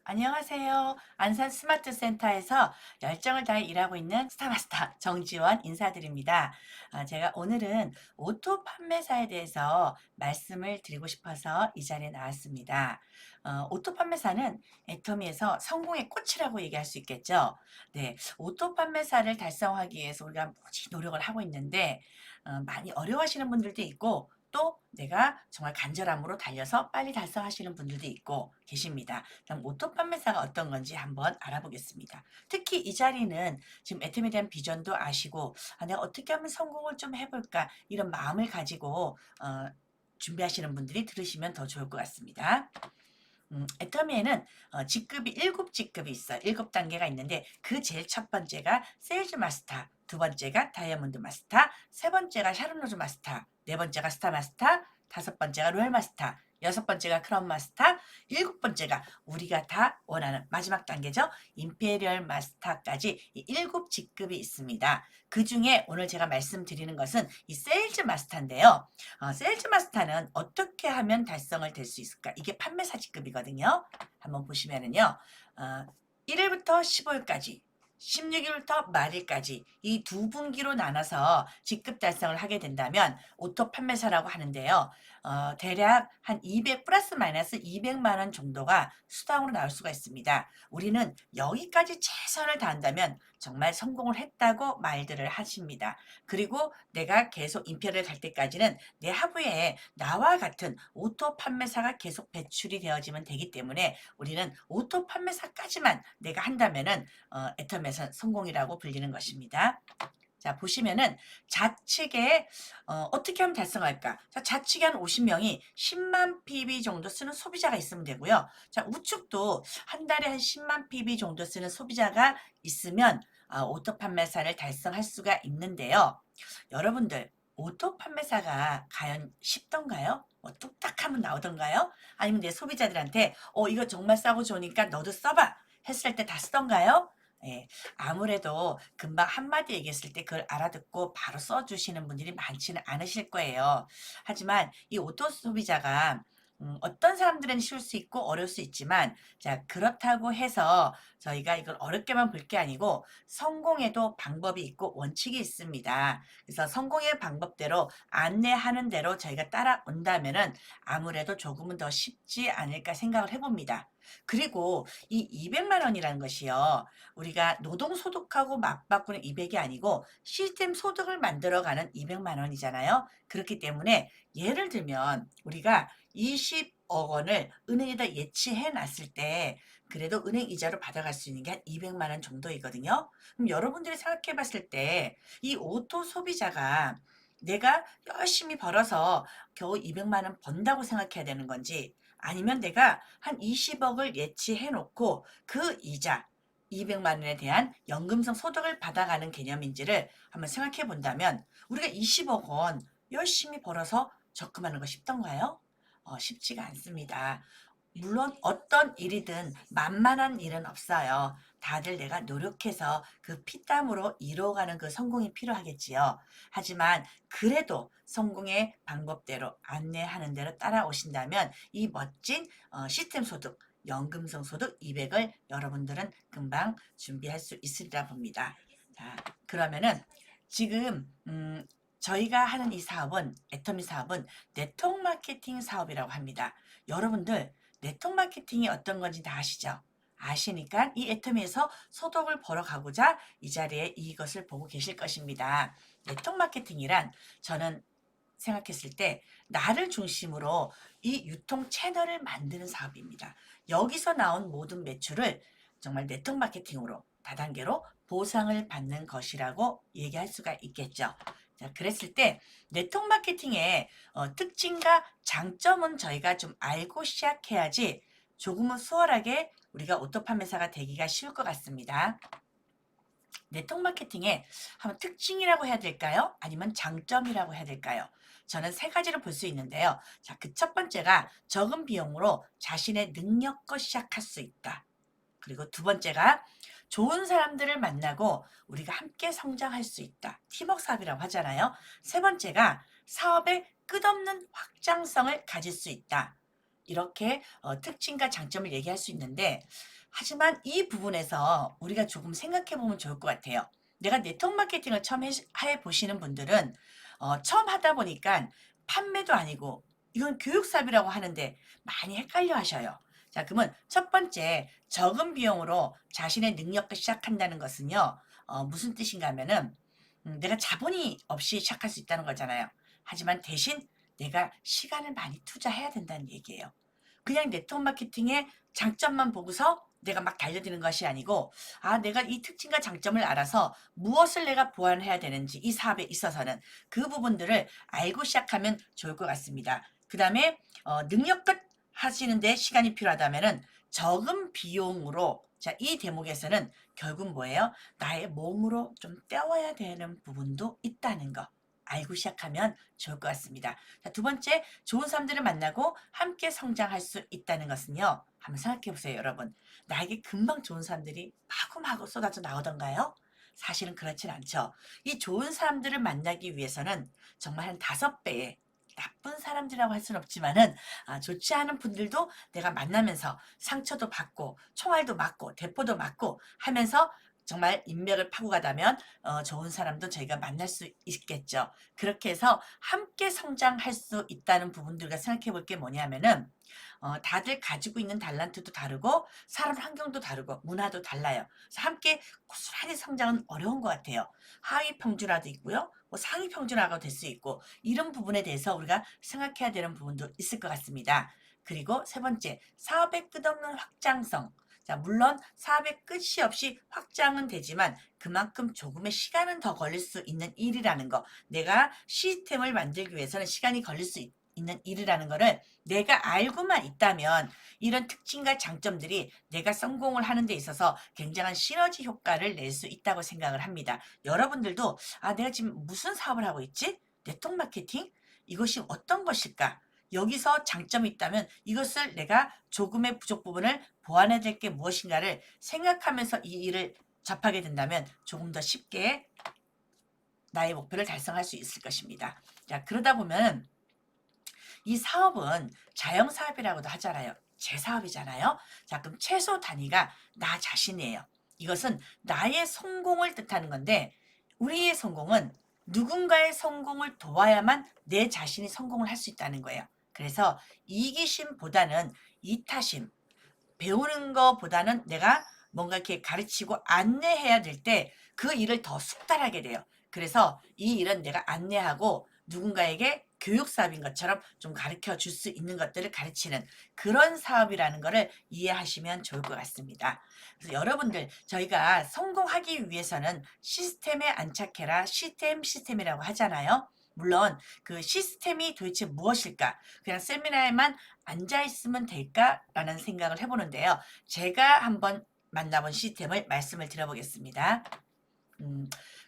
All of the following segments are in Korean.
안녕하세요. 안산 스마트 센터에서 열정을 다해 일하고 있는 스타마스터 정지원 인사드립니다. 제가 오늘은 오토 판매사에 대해서 말씀을 드리고 싶어서 이 자리에 나왔습니다. 오토 판매사는 애터미에서 성공의 꽃이라고 얘기할 수 있겠죠. 네, 오토 판매사를 달성하기 위해서 우리가 무지 노력을 하고 있는데 많이 어려워하시는 분들도 있고 또 내가 정말 간절함으로 달려서 빨리 달성하시는 분들도 있고 계십니다. 그럼 오토 판매사가 어떤 건지 한번 알아보겠습니다. 특히 이 자리는 지금 애템에 대한 비전도 아시고 내가 어떻게 하면 성공을 좀 해볼까 이런 마음을 가지고 준비하시는 분들이 들으시면 더 좋을 것 같습니다. 애터미에는 직급이 7직급이 있어요. 7단계가 있는데 그 제일 첫 번째가 세일즈 마스터, 두 번째가 다이아몬드 마스터, 세 번째가 샤론로즈 마스터, 네 번째가 스타 마스터, 다섯 번째가 로얄 마스터, 여섯 번째가 크라운 마스터, 일곱 번째가 우리가 다 원하는 마지막 단계죠. 임페리얼 마스터까지 이 7직급이 있습니다. 그중에 오늘 제가 말씀드리는 것은 이 세일즈 마스터인데요. 세일즈 마스터는 어떻게 하면 달성을 될 수 있을까? 이게 판매사 직급이거든요. 한번 보시면은요. 1일부터 15일까지 16일부터 말일까지 이 두 분기로 나눠서 직급 달성을 하게 된다면 오토 판매사라고 하는데요. 대략 한 200 플러스 마이너스 200만 원 정도가 수당으로 나올 수가 있습니다. 우리는 여기까지 최선을 다한다면 정말 성공을 했다고 말들을 하십니다. 그리고 내가 계속 임페리얼 갈 때까지는 내 하부에 나와 같은 오토 판매사가 계속 배출이 되어지면 되기 때문에 우리는 오토 판매사까지만 내가 한다면은 애터미에서 성공이라고 불리는 것입니다. 자, 보시면은 좌측에 어떻게 하면 달성할까? 자, 좌측에 한 50명이 10만 PB 정도 쓰는 소비자가 있으면 되고요. 자, 우측도 한 달에 한 10만 PB 정도 쓰는 소비자가 있으면 오토 판매사를 달성할 수가 있는데요. 여러분들, 오토 판매사가 과연 쉽던가요? 뭐 뚝딱 하면 나오던가요? 아니면 내 소비자들한테 이거 정말 싸고 좋으니까 너도 써봐 했을 때 다 쓰던가요? 예, 아무래도 금방 한마디 얘기했을 때 그걸 알아듣고 바로 써주시는 분들이 많지는 않으실 거예요. 하지만 이 오토 소비자가 어떤 사람들은 쉬울 수 있고 어려울 수 있지만 자, 그렇다고 해서 저희가 이걸 어렵게만 볼 게 아니고 성공에도 방법이 있고 원칙이 있습니다. 그래서 성공의 방법대로 안내하는 대로 저희가 따라온다면은 아무래도 조금은 더 쉽지 않을까 생각을 해봅니다. 그리고 이 200만 원이라는 것이요. 우리가 노동소득하고 맞바꾸는 200이 아니고 시스템 소득을 만들어가는 200만 원이잖아요. 그렇기 때문에 예를 들면 우리가 20억 원을 은행에다 예치해 놨을 때 그래도 은행 이자로 받아갈 수 있는 게 한 200만 원 정도이거든요. 그럼 여러분들이 생각해 봤을 때 이 오토 소비자가 내가 열심히 벌어서 겨우 200만 원 번다고 생각해야 되는 건지 아니면 내가 한 20억을 예치해 놓고 그 이자 200만 원에 대한 연금성 소득을 받아가는 개념인지를 한번 생각해 본다면 우리가 20억 원 열심히 벌어서 적금하는 거 쉽던가요? 쉽지가 않습니다. 물론 어떤 일이든 만만한 일은 없어요. 다들 내가 노력해서 그 피땀으로 이뤄가는 그 성공이 필요하겠지요. 하지만 그래도 성공의 방법대로 안내하는 대로 따라오신다면 이 멋진 시스템 소득, 연금성 소득 200을 여러분들은 금방 준비할 수 있으리라 봅니다. 자, 그러면은 지금 저희가 하는 이 사업은 애터미 사업은 네트워크 마케팅 사업이라고 합니다. 여러분들 네트워크 마케팅이 어떤 건지 다 아시죠? 아시니까 이 애터미에서 소득을 벌어가고자 이 자리에 이것을 보고 계실 것입니다. 네트워크 마케팅이란 저는 생각했을 때 나를 중심으로 이 유통 채널을 만드는 사업입니다. 여기서 나온 모든 매출을 정말 네트워크 마케팅으로 다단계로 보상을 받는 것이라고 얘기할 수가 있겠죠. 자, 그랬을 때 네트워크 마케팅의 특징과 장점은 저희가 좀 알고 시작해야지 조금은 수월하게 우리가 오토 판매사가 되기가 쉬울 것 같습니다. 네트워크 마케팅의 한번 특징이라고 해야 될까요? 아니면 장점이라고 해야 될까요? 저는 세 가지로 볼 수 있는데요. 자, 그 첫 번째가 적은 비용으로 자신의 능력껏 시작할 수 있다. 그리고 두 번째가 좋은 사람들을 만나고 우리가 함께 성장할 수 있다. 팀워크 사업이라고 하잖아요. 세 번째가 사업의 끝없는 확장성을 가질 수 있다. 이렇게 특징과 장점을 얘기할 수 있는데, 하지만 이 부분에서 우리가 조금 생각해 보면 좋을 것 같아요. 내가 네트워크 마케팅을 처음 해 보시는 분들은 처음 하다 보니까 판매도 아니고 이건 교육 사업이라고 하는데 많이 헷갈려 하셔요. 자, 그러면 첫 번째, 적은 비용으로 자신의 능력을 시작한다는 것은요, 무슨 뜻인가 하면은, 내가 자본이 없이 시작할 수 있다는 거잖아요. 하지만 대신 내가 시간을 많이 투자해야 된다는 얘기예요. 그냥 네트워크 마케팅의 장점만 보고서 내가 막 달려드는 것이 아니고, 내가 이 특징과 장점을 알아서 무엇을 내가 보완해야 되는지 이 사업에 있어서는 그 부분들을 알고 시작하면 좋을 것 같습니다. 그 다음에 능력껏 하시는데 시간이 필요하다면은 적은 비용으로, 자, 이 대목에서는 결국 뭐예요? 나의 몸으로 좀 때워야 되는 부분도 있다는 거. 알고 시작하면 좋을 것 같습니다. 자, 두 번째, 좋은 사람들을 만나고 함께 성장할 수 있다는 것은요. 한번 생각해 보세요, 여러분. 나에게 금방 좋은 사람들이 마구마구 쏟아져 나오던가요? 사실은 그렇진 않죠. 이 좋은 사람들을 만나기 위해서는 정말 한 5배의, 나쁜 사람들이라고 할 수는 없지만은 좋지 않은 분들도 내가 만나면서 상처도 받고 총알도 맞고 대포도 맞고 하면서 정말 인맥을 파고 가다면 좋은 사람도 저희가 만날 수 있겠죠. 그렇게 해서 함께 성장할 수 있다는 부분들과 생각해 볼 게 뭐냐면은 다들 가지고 있는 달란트도 다르고 사람 환경도 다르고 문화도 달라요. 그래서 함께 고스란히 성장은 어려운 것 같아요. 하위 평준화도 있고요. 뭐 상위 평준화가 될 수 있고 이런 부분에 대해서 우리가 생각해야 되는 부분도 있을 것 같습니다. 그리고 세 번째, 사업의 끝없는 확장성. 자, 물론 사업의 끝이 없이 확장은 되지만 그만큼 조금의 시간은 더 걸릴 수 있는 일이라는 거. 내가 시스템을 만들기 위해서는 시간이 걸릴 수 있는 일이라는 거를 내가 알고만 있다면 이런 특징과 장점들이 내가 성공을 하는 데 있어서 굉장한 시너지 효과를 낼 수 있다고 생각을 합니다. 여러분들도 내가 지금 무슨 사업을 하고 있지? 네트워크 마케팅? 이것이 어떤 것일까? 여기서 장점이 있다면 이것을 내가 조금의 부족 부분을 보완해야 될 게 무엇인가를 생각하면서 이 일을 접하게 된다면 조금 더 쉽게 나의 목표를 달성할 수 있을 것입니다. 자, 그러다 보면 이 사업은 자영사업이라고도 하잖아요. 제 사업이잖아요. 자, 그럼 최소 단위가 나 자신이에요. 이것은 나의 성공을 뜻하는 건데 우리의 성공은 누군가의 성공을 도와야만 내 자신이 성공을 할 수 있다는 거예요. 그래서 이기심보다는 이타심, 배우는 것보다는 내가 뭔가 이렇게 가르치고 안내해야 될 때 그 일을 더 숙달하게 돼요. 그래서 이 일은 내가 안내하고 누군가에게 교육 사업인 것처럼 좀 가르쳐 줄 수 있는 것들을 가르치는 그런 사업이라는 것을 이해하시면 좋을 것 같습니다. 그래서 여러분들, 저희가 성공하기 위해서는 시스템에 안착해라, 시스템이라고 하잖아요. 물론 그 시스템이 도대체 무엇일까? 그냥 세미나에만 앉아 있으면 될까라는 생각을 해보는데요. 제가 한번 만나본 시스템을 말씀을 드려보겠습니다.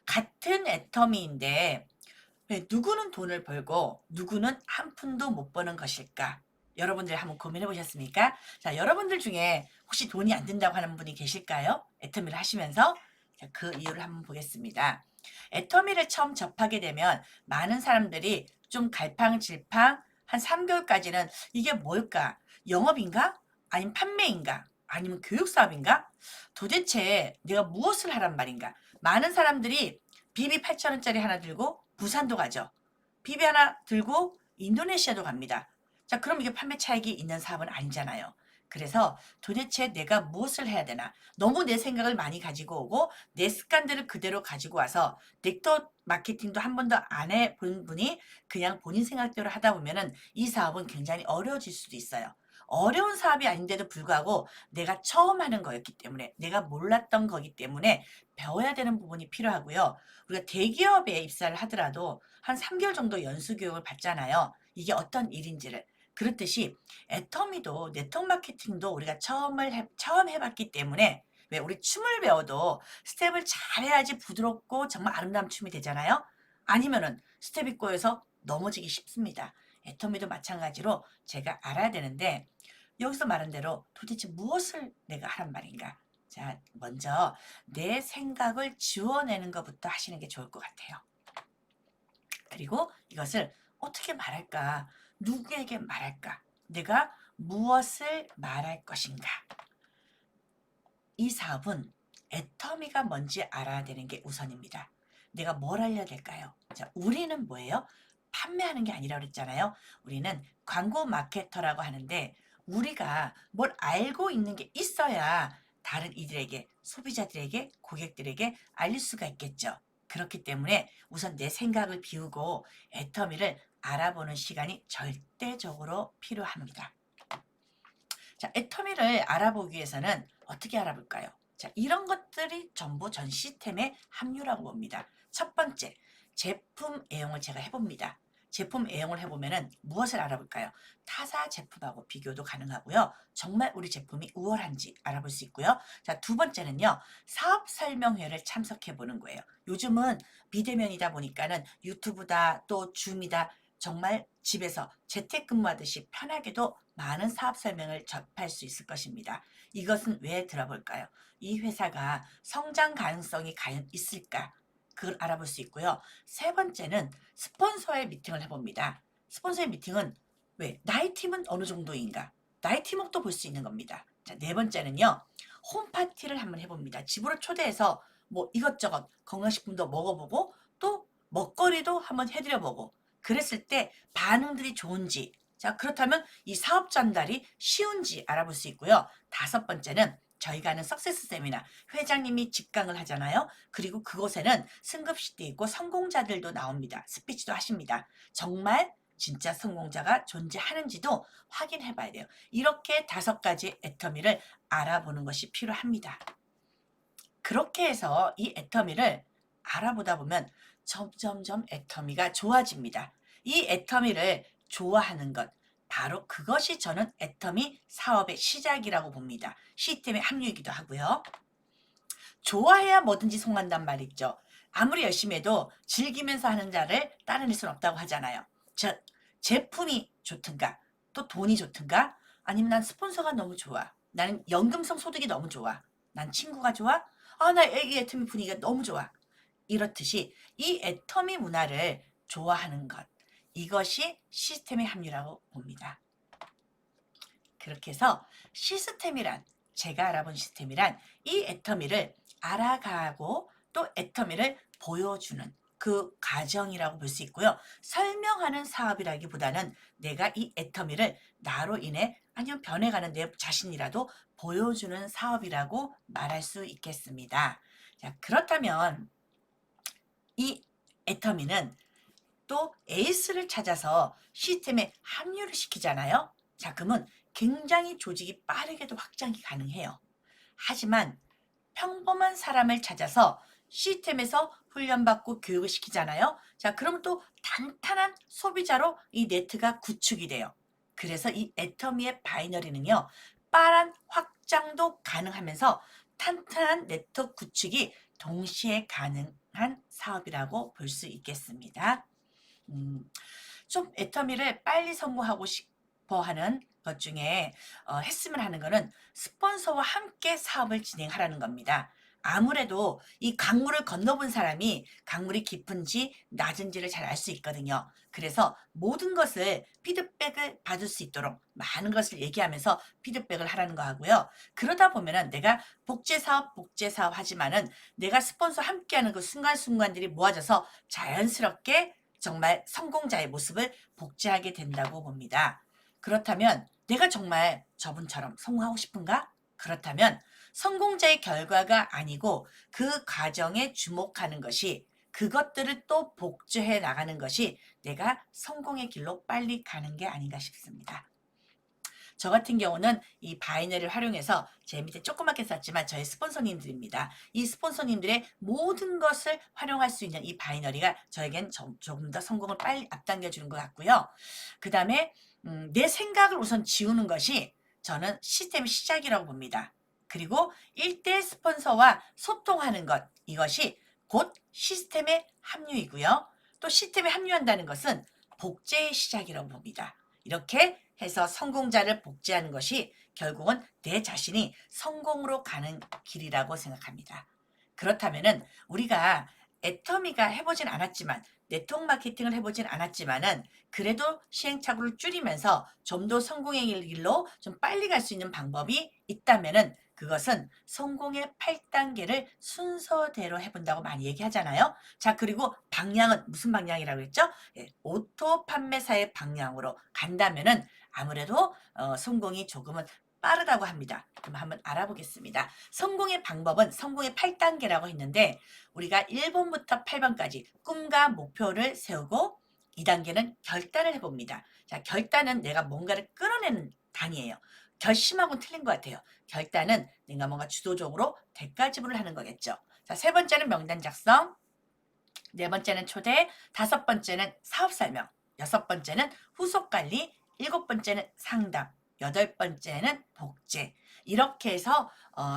같은 애터미인데 왜 누구는 돈을 벌고 누구는 한 푼도 못 버는 것일까? 여러분들 한번 고민해 보셨습니까? 자, 여러분들 중에 혹시 돈이 안 된다고 하는 분이 계실까요? 애터미를 하시면서. 자, 그 이유를 한번 보겠습니다. 애터미를 처음 접하게 되면 많은 사람들이 좀 갈팡질팡 한 3개월까지는 이게 뭘까? 영업인가? 아니면 판매인가? 아니면 교육 사업인가? 도대체 내가 무엇을 하란 말인가? 많은 사람들이 비비 8,000원짜리 하나 들고 부산도 가죠. 비비 하나 들고 인도네시아도 갑니다. 자, 그럼 이게 판매 차익이 있는 사업은 아니잖아요. 그래서 도대체 내가 무엇을 해야 되나? 너무 내 생각을 많이 가지고 오고 내 습관들을 그대로 가지고 와서 넥터 마케팅도 한 번도 안 해본 분이 그냥 본인 생각대로 하다 보면은 이 사업은 굉장히 어려워질 수도 있어요. 어려운 사업이 아닌데도 불구하고 내가 처음 하는 거였기 때문에 내가 몰랐던 거기 때문에 배워야 되는 부분이 필요하고요. 우리가 대기업에 입사를 하더라도 한 3개월 정도 연수 교육을 받잖아요. 이게 어떤 일인지를. 그렇듯이 애터미도 네트워크 마케팅도 우리가 처음 해봤기 때문에 왜 우리 춤을 배워도 스텝을 잘해야지 부드럽고 정말 아름다운 춤이 되잖아요. 아니면은 스텝이 꼬여서 넘어지기 쉽습니다. 애터미도 마찬가지로 제가 알아야 되는데 여기서 말한 대로 도대체 무엇을 내가 하란 말인가? 자, 먼저 내 생각을 지워내는 것부터 하시는 게 좋을 것 같아요. 그리고 이것을 어떻게 말할까? 누구에게 말할까? 내가 무엇을 말할 것인가? 이 사업은 애터미가 뭔지 알아야 되는 게 우선입니다. 내가 뭘 알려야 될까요? 자, 우리는 뭐예요? 판매하는 게 아니라 그랬잖아요. 우리는 광고 마케터라고 하는데 우리가 뭘 알고 있는 게 있어야 다른 이들에게, 소비자들에게, 고객들에게 알릴 수가 있겠죠. 그렇기 때문에 우선 내 생각을 비우고 애터미를 알아보는 시간이 절대적으로 필요합니다. 자, 애터미를 알아보기 위해서는 어떻게 알아볼까요? 자, 이런 것들이 전부 전 시스템의 함유라고 봅니다. 첫 번째, 제품 애용을 제가 해봅니다. 제품 애용을 해보면은 무엇을 알아볼까요? 타사 제품하고 비교도 가능하고요. 정말 우리 제품이 우월한지 알아볼 수 있고요. 자, 두 번째는요. 사업 설명회를 참석해 보는 거예요. 요즘은 비대면이다 보니까는 유튜브다 또 줌이다 정말 집에서 재택근무하듯이 편하게도 많은 사업 설명을 접할 수 있을 것입니다. 이것은 왜 들어볼까요? 이 회사가 성장 가능성이 과연 있을까? 그걸 알아볼 수 있고요. 세 번째는 스폰서의 미팅을 해봅니다. 스폰서의 미팅은 왜? 나의 팀은 어느 정도인가? 나의 팀워크도 볼 수 있는 겁니다. 자, 네 번째는요. 홈파티를 한번 해봅니다. 집으로 초대해서 뭐 이것저것 건강식품도 먹어보고 또 먹거리도 한번 해드려보고 그랬을 때 반응들이 좋은지 자 그렇다면 이 사업 전달이 쉬운지 알아볼 수 있고요. 다섯 번째는 저희가 하는 석세스 세미나 회장님이 직강을 하잖아요. 그리고 그곳에는 승급시대 있고 성공자들도 나옵니다. 스피치도 하십니다. 정말 진짜 성공자가 존재하는지도 확인해 봐야 돼요. 이렇게 다섯 가지 애터미를 알아보는 것이 필요합니다. 그렇게 해서 이 애터미를 알아보다 보면 점점점 애터미가 좋아집니다. 이 애터미를 좋아하는 것, 바로 그것이 저는 애터미 사업의 시작이라고 봅니다. 시스템의 합류이기도 하고요. 좋아해야 뭐든지 성한단 말이죠. 아무리 열심히 해도 즐기면서 하는 자를 따라낼 수는 없다고 하잖아요. 즉, 제품이 좋든가, 또 돈이 좋든가, 아니면 난 스폰서가 너무 좋아. 나는 연금성 소득이 너무 좋아. 난 친구가 좋아. 아, 나 이 애터미 분위기가 너무 좋아. 이렇듯이 이 애터미 문화를 좋아하는 것. 이것이 시스템의 합류라고 봅니다. 그렇게 해서 시스템이란 제가 알아본 시스템이란 이 애터미를 알아가고 또 애터미를 보여주는 그 과정이라고 볼 수 있고요. 설명하는 사업이라기보다는 내가 이 애터미를 나로 인해 아니면 변해가는 내 자신이라도 보여주는 사업이라고 말할 수 있겠습니다. 자, 그렇다면 이 애터미는 또 에이스를 찾아서 시스템에 합류를 시키잖아요. 자, 그러면 굉장히 조직이 빠르게도 확장이 가능해요. 하지만 평범한 사람을 찾아서 시스템에서 훈련받고 교육을 시키잖아요. 자, 그러면 또 탄탄한 소비자로 이 네트가 구축이 돼요. 그래서 이 애터미의 바이너리는요, 빠른 확장도 가능하면서 탄탄한 네트워크 구축이 동시에 가능한 사업이라고 볼 수 있겠습니다. 음, 좀 애터미를 빨리 성공하고 싶어 하는 것 중에 했으면 하는 거는 스폰서와 함께 사업을 진행하라는 겁니다. 아무래도 이 강물을 건너본 사람이 강물이 깊은지 낮은지를 잘 알 수 있거든요. 그래서 모든 것을 피드백을 받을 수 있도록 많은 것을 얘기하면서 피드백을 하라는 거 하고요. 그러다 보면은 내가 복제 사업 하지만은 내가 스폰서 함께하는 그 순간순간들이 모아져서 자연스럽게 정말 성공자의 모습을 복제하게 된다고 봅니다. 그렇다면 내가 정말 저분처럼 성공하고 싶은가? 그렇다면 성공자의 결과가 아니고 그 과정에 주목하는 것이 그것들을 또 복제해 나가는 것이 내가 성공의 길로 빨리 가는 게 아닌가 싶습니다. 저 같은 경우는 이 바이너리를 활용해서 제 밑에 조그맣게 썼지만 저희 스폰서님들입니다. 이 스폰서님들의 모든 것을 활용할 수 있는 이 바이너리가 저에겐 조금 더 성공을 빨리 앞당겨 주는 것 같고요. 그 다음에 내 생각을 우선 지우는 것이 저는 시스템의 시작이라고 봅니다. 그리고 1대 스폰서와 소통하는 것 이것이 곧 시스템의 합류이고요. 또 시스템에 합류한다는 것은 복제의 시작이라고 봅니다. 이렇게 해서 성공자를 복제하는 것이 결국은 내 자신이 성공으로 가는 길이라고 생각합니다. 그렇다면은 우리가 애터미가 해보진 않았지만 네트워크 마케팅을 해보진 않았지만은 그래도 시행착오를 줄이면서 좀 더 성공의 길로 좀 빨리 갈 수 있는 방법이 있다면은 그것은 성공의 8단계를 순서대로 해본다고 많이 얘기하잖아요. 자, 그리고 방향은 무슨 방향이라고 했죠? 예, 오토 판매사의 방향으로 간다면은 아무래도 성공이 조금은 빠르다고 합니다. 그럼 한번 알아보겠습니다. 성공의 방법은 성공의 8단계라고 했는데 우리가 1번부터 8번까지 꿈과 목표를 세우고 2단계는 결단을 해봅니다. 자, 결단은 내가 뭔가를 끌어내는 단위예요. 결심하고는 틀린 것 같아요. 결단은 내가 뭔가 주도적으로 대가 지불을 하는 거겠죠. 자, 세 번째는 명단 작성, 네 번째는 초대, 다섯 번째는 사업 설명, 여섯 번째는 후속 관리, 일곱 번째는 상담, 여덟 번째는 복제. 이렇게 해서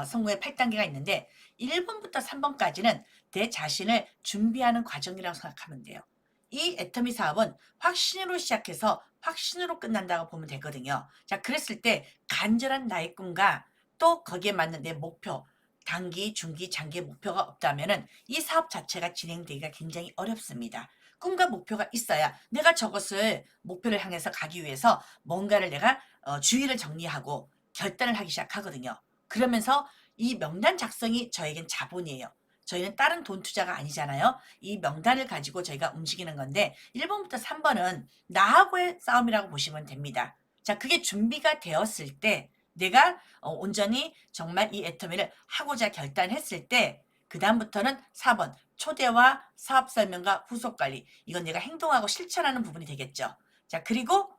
성공의 8단계가 있는데 1번부터 3번까지는 내 자신을 준비하는 과정이라고 생각하면 돼요. 이 애터미 사업은 확신으로 시작해서 확신으로 끝난다고 보면 되거든요. 자, 그랬을 때 간절한 나의 꿈과 또 거기에 맞는 내 목표, 단기, 중기, 장기 목표가 없다면은 이 사업 자체가 진행되기가 굉장히 어렵습니다. 꿈과 목표가 있어야 내가 저것을 목표를 향해서 가기 위해서 뭔가를 내가 주의를 정리하고 결단을 하기 시작하거든요. 그러면서 이 명단 작성이 저에겐 자본이에요. 저희는 다른 돈 투자가 아니잖아요. 이 명단을 가지고 저희가 움직이는 건데 1번부터 3번은 나하고의 싸움이라고 보시면 됩니다. 자, 그게 준비가 되었을 때 내가 온전히 정말 이 애터미를 하고자 결단했을 때 그 다음부터는 4번 초대와 사업 설명과 후속 관리. 이건 내가 행동하고 실천하는 부분이 되겠죠. 자, 그리고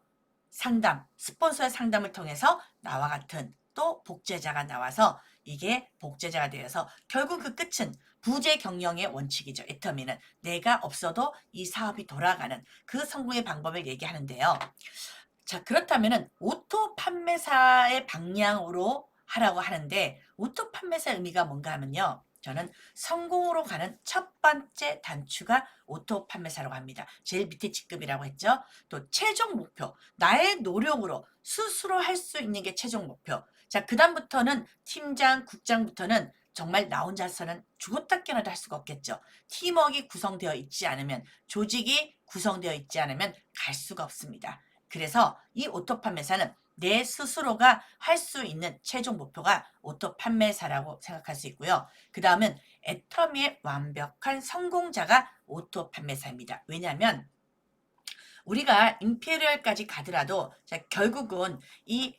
상담, 스폰서의 상담을 통해서 나와 같은 또 복제자가 나와서 이게 복제자가 되어서 결국 그 끝은 부재 경영의 원칙이죠. 애터미는 내가 없어도 이 사업이 돌아가는 그 성공의 방법을 얘기하는데요. 자, 그렇다면은 오토 판매사의 방향으로 하라고 하는데 오토 판매사의 의미가 뭔가 하면요. 저는 성공으로 가는 첫 번째 단추가 오토 판매사라고 합니다. 제일 밑에 직급이라고 했죠. 또 최종 목표, 나의 노력으로 스스로 할 수 있는 게 최종 목표. 자, 그다음부터는 팀장, 국장부터는 정말 나 혼자서는 죽었다 깨어나도 할 수가 없겠죠. 팀워크가 구성되어 있지 않으면, 조직이 구성되어 있지 않으면 갈 수가 없습니다. 그래서 이 오토 판매사는 내 스스로가 할 수 있는 최종 목표가 오토 판매사라고 생각할 수 있고요. 그 다음은 애터미의 완벽한 성공자가 오토 판매사입니다. 왜냐하면 우리가 임페리얼까지 가더라도 결국은 이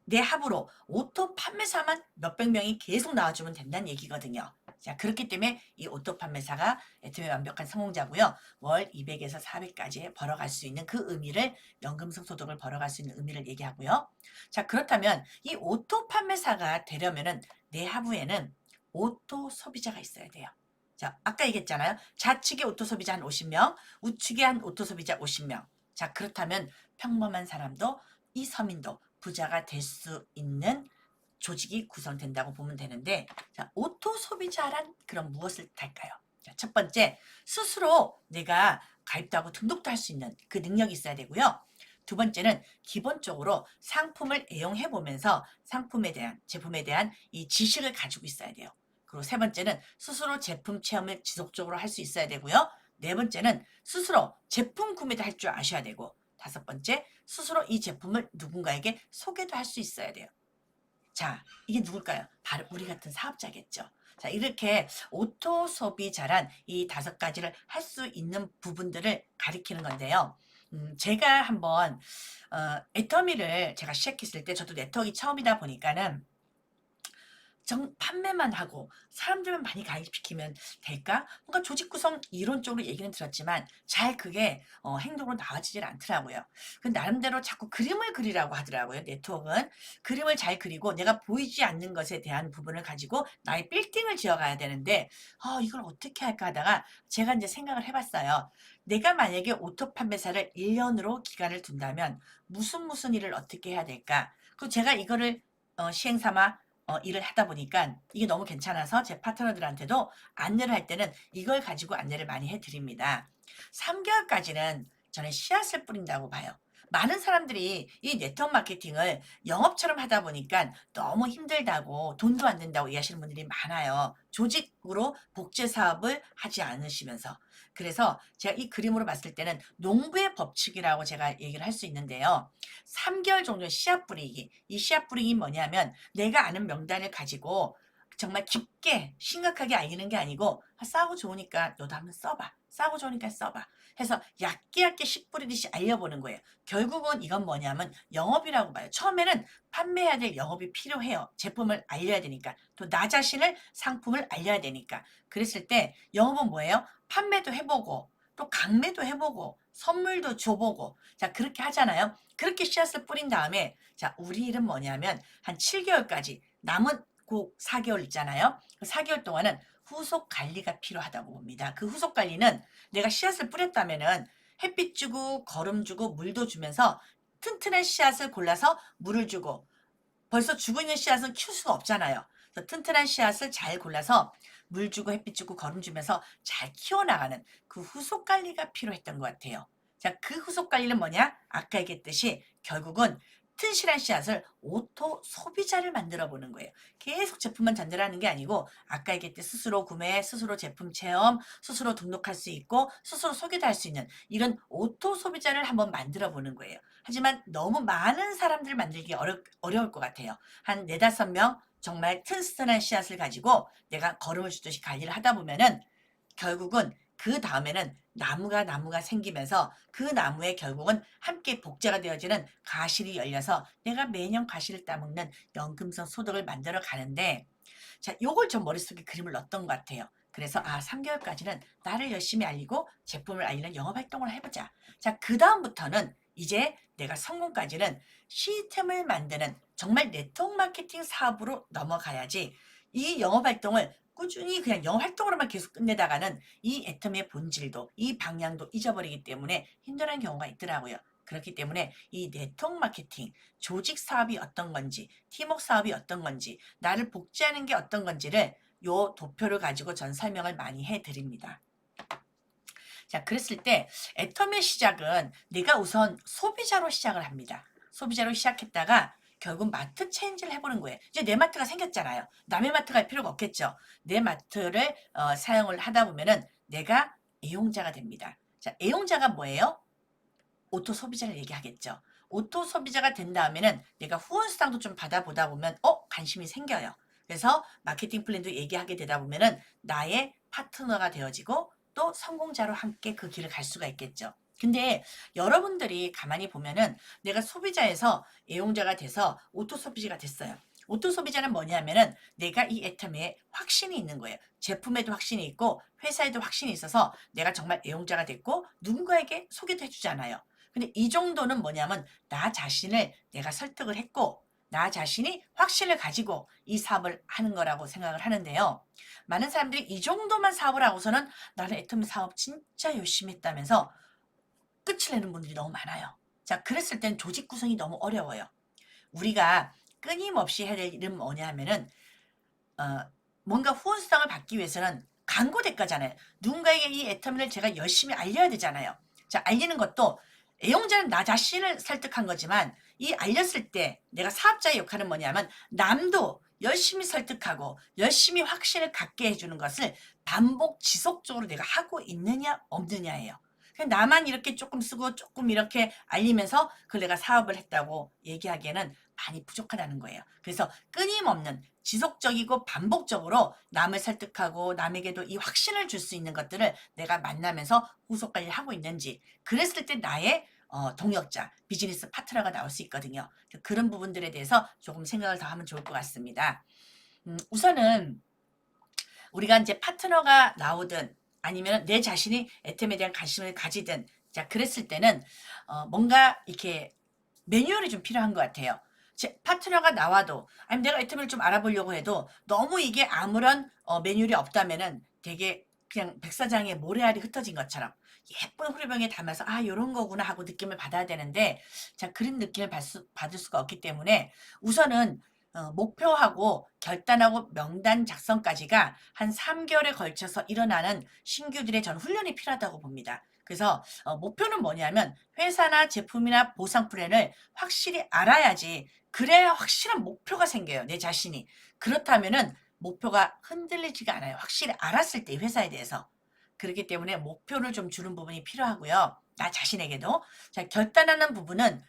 내 합으로 오토 판매사만 몇백 명이 계속 나와주면 된다는 얘기거든요. 자, 그렇기 때문에 이 오토 판매사가 애터미의 완벽한 성공자고요. 월 200에서 400까지 벌어갈 수 있는 그 의미를 연금성 소득을 벌어갈 수 있는 의미를 얘기하고요. 자, 그렇다면 이 오토 판매사가 되려면은 내 하부에는 오토 소비자가 있어야 돼요. 자, 아까 얘기했잖아요. 좌측에 오토 소비자 한 50명, 우측에 한 오토 소비자 50명. 자, 그렇다면 평범한 사람도 이 서민도 부자가 될 수 있는 조직이 구성된다고 보면 되는데, 자, 오토 소비자란 그럼 무엇을 뜻할까요? 자, 첫 번째, 스스로 내가 가입도 하고 등록도 할 수 있는 그 능력이 있어야 되고요. 두 번째는 기본적으로 상품을 애용해 보면서 상품에 대한, 제품에 대한 이 지식을 가지고 있어야 돼요. 그리고 세 번째는 스스로 제품 체험을 지속적으로 할 수 있어야 되고요. 네 번째는 스스로 제품 구매도 할 줄 아셔야 되고, 다섯 번째, 스스로 이 제품을 누군가에게 소개도 할 수 있어야 돼요. 자, 이게 누굴까요? 바로 우리 같은 사업자겠죠. 자, 이렇게 오토 소비자란 이 다섯 가지를 할 수 있는 부분들을 가리키는 건데요. 제가 한번 애터미를 제가 시작했을 때 저도 네트워크가 처음이다 보니까는 판매만 하고 사람들만 많이 가입시키면 될까? 뭔가 조직 구성 이론적으로 얘기는 들었지만 잘 그게 행동으로 나와지질 않더라고요. 그 나름대로 자꾸 그림을 그리라고 하더라고요. 네트워크는 그림을 잘 그리고 내가 보이지 않는 것에 대한 부분을 가지고 나의 빌딩을 지어가야 되는데 이걸 어떻게 할까 하다가 제가 이제 생각을 해봤어요. 내가 만약에 오토 판매사를 1년으로 기간을 둔다면 무슨 일을 어떻게 해야 될까? 그 제가 이거를 시행 삼아 일을 하다 보니까 이게 너무 괜찮아서 제 파트너들한테도 안내를 할 때는 이걸 가지고 안내를 많이 해 드립니다. 3개월까지는 저는 씨앗을 뿌린다고 봐요. 많은 사람들이 이 네트워크 마케팅을 영업처럼 하다 보니까 너무 힘들다고 돈도 안 된다고 얘기하시는 분들이 많아요. 조직으로 복제 사업을 하지 않으시면서. 그래서 제가 이 그림으로 봤을 때는 농부의 법칙이라고 제가 얘기를 할 수 있는데요. 3개월 정도 씨앗 뿌리기. 이 씨앗 뿌리기 뭐냐면 내가 아는 명단을 가지고 정말 깊게 심각하게 알리는 게 아니고 싸고 좋으니까 너도 한번 써봐. 싸고 좋으니까 써봐. 해서 얇게 씨 뿌리듯이 알려보는 거예요. 결국은 이건 뭐냐면 영업이라고 봐요. 처음에는 판매해야 될 영업이 필요해요. 제품을 알려야 되니까. 또 나 자신을 상품을 알려야 되니까. 그랬을 때 영업은 뭐예요? 판매도 해보고 또 강매도 해보고 선물도 줘보고 자 그렇게 하잖아요. 그렇게 씨앗을 뿌린 다음에 자 우리 일은 뭐냐면 한 7개월까지 남은 그 4개월 있잖아요. 그 4개월 동안은 후속 관리가 필요하다고 봅니다. 그 후속 관리는 내가 씨앗을 뿌렸다면은 햇빛 주고 거름 주고 물도 주면서 튼튼한 씨앗을 골라서 물을 주고 벌써 죽어 있는 씨앗은 키울 수가 없잖아요. 그래서 튼튼한 씨앗을 잘 골라서 물 주고 햇빛 주고 거름 주면서 잘 키워나가는 그 후속 관리가 필요했던 것 같아요. 자, 그 후속 관리는 뭐냐? 아까 얘기했듯이 결국은 튼실한 씨앗을 오토 소비자를 만들어 보는 거예요. 계속 제품만 전달하는 게 아니고 아까 얘기했듯이 스스로 구매, 스스로 제품 체험, 스스로 등록할 수 있고 스스로 소개도 할 수 있는 이런 오토 소비자를 한번 만들어 보는 거예요. 하지만 너무 많은 사람들을 만들기 어려울 것 같아요. 한 네다섯 명 정말 튼튼한 씨앗을 가지고 내가 걸음을 주듯이 관리를 하다 보면은 결국은 그 다음에는 나무가 생기면서 그 나무에 결국은 함께 복제가 되어지는 가실이 열려서 내가 매년 가실을 따먹는 연금성 소득을 만들어 가는데 자, 요걸 좀 머릿속에 그림을 넣었던 것 같아요. 그래서 3개월까지는 나를 열심히 알리고 제품을 알리는 영업 활동을 해보자. 자, 그다음부터는 이제 내가 성공까지는 시스템을 만드는 정말 네트워크 마케팅 사업으로 넘어가야지 이 영업 활동을 꾸준히 그냥 영업 활동으로만 계속 끝내다가는 이 애텀의 본질도 이 방향도 잊어버리기 때문에 힘들어하는 경우가 있더라고요. 그렇기 때문에 이 네트워크 마케팅, 조직 사업이 어떤 건지, 팀워크 사업이 어떤 건지, 나를 복제하는 게 어떤 건지를 요 도표를 가지고 전 설명을 많이 해드립니다. 자, 그랬을 때 애텀의 시작은 내가 우선 소비자로 시작을 합니다. 소비자로 시작했다가 결국 마트 체인지를 해보는 거예요. 이제 내 마트가 생겼잖아요. 남의 마트 갈 필요가 없겠죠. 내 마트를 사용을 하다 보면은 내가 애용자가 됩니다. 자, 애용자가 뭐예요? 오토 소비자를 얘기하겠죠. 오토 소비자가 된 다음에는 내가 후원 수당도 좀 받아보다 보면 관심이 생겨요. 그래서 마케팅 플랜도 얘기하게 되다 보면은 나의 파트너가 되어지고 또 성공자로 함께 그 길을 갈 수가 있겠죠. 근데 여러분들이 가만히 보면은 내가 소비자에서 애용자가 돼서 오토 소비자가 됐어요. 오토 소비자는 뭐냐면은 내가 이 애텀에 확신이 있는 거예요. 제품에도 확신이 있고 회사에도 확신이 있어서 내가 정말 애용자가 됐고 누군가에게 소개도 해주잖아요. 근데 이 정도는 뭐냐면 나 자신을 내가 설득을 했고 나 자신이 확신을 가지고 이 사업을 하는 거라고 생각을 하는데요. 많은 사람들이 이 정도만 사업을 하고서는 나는 애터미 사업 진짜 열심히 했다면서 끝을 내는 분들이 너무 많아요. 자, 그랬을 땐 조직 구성이 너무 어려워요. 우리가 끊임없이 해야 될 일은 뭐냐 하면은 어, 뭔가 후원 수당을 받기 위해서는 광고 대가잖아요. 누군가에게 이 애터미를 제가 열심히 알려야 되잖아요. 자, 알리는 것도 애용자는 나 자신을 설득한 거지만 이 알렸을 때 내가 사업자의 역할은 뭐냐면 남도 열심히 설득하고 열심히 확신을 갖게 해주는 것을 반복 지속적으로 내가 하고 있느냐 없느냐예요. 그냥 나만 이렇게 조금 쓰고 조금 이렇게 알리면서 그걸 내가 사업을 했다고 얘기하기에는 많이 부족하다는 거예요. 그래서 끊임없는 지속적이고 반복적으로 남을 설득하고 남에게도 이 확신을 줄 수 있는 것들을 내가 만나면서 후속 관리를 하고 있는지 그랬을 때 나의 동역자, 비즈니스 파트너가 나올 수 있거든요. 그런 부분들에 대해서 조금 생각을 더 하면 좋을 것 같습니다. 우선은 우리가 이제 파트너가 나오든 아니면 내 자신이 애템에 대한 관심을 가지든 자 그랬을 때는 뭔가 이렇게 매뉴얼이 좀 필요한 것 같아요. 제 파트너가 나와도 아니면 내가 애템을 좀 알아보려고 해도 너무 이게 아무런 매뉴얼이 없다면은 되게 그냥 백사장에 모래알이 흩어진 것처럼 예쁜 후리병에 담아서 요런 거구나 하고 느낌을 받아야 되는데 자 그런 느낌을 받을 수가 없기 때문에 우선은 목표하고 결단하고 명단 작성까지가 한 3개월에 걸쳐서 일어나는 신규들의 전 훈련이 필요하다고 봅니다. 그래서 목표는 뭐냐면 회사나 제품이나 보상 플랜을 확실히 알아야지 그래야 확실한 목표가 생겨요. 내 자신이. 그렇다면은 목표가 흔들리지가 않아요. 확실히 알았을 때 회사에 대해서. 그렇기 때문에 목표를 좀 주는 부분이 필요하고요. 나 자신에게도. 자, 결단하는 부분은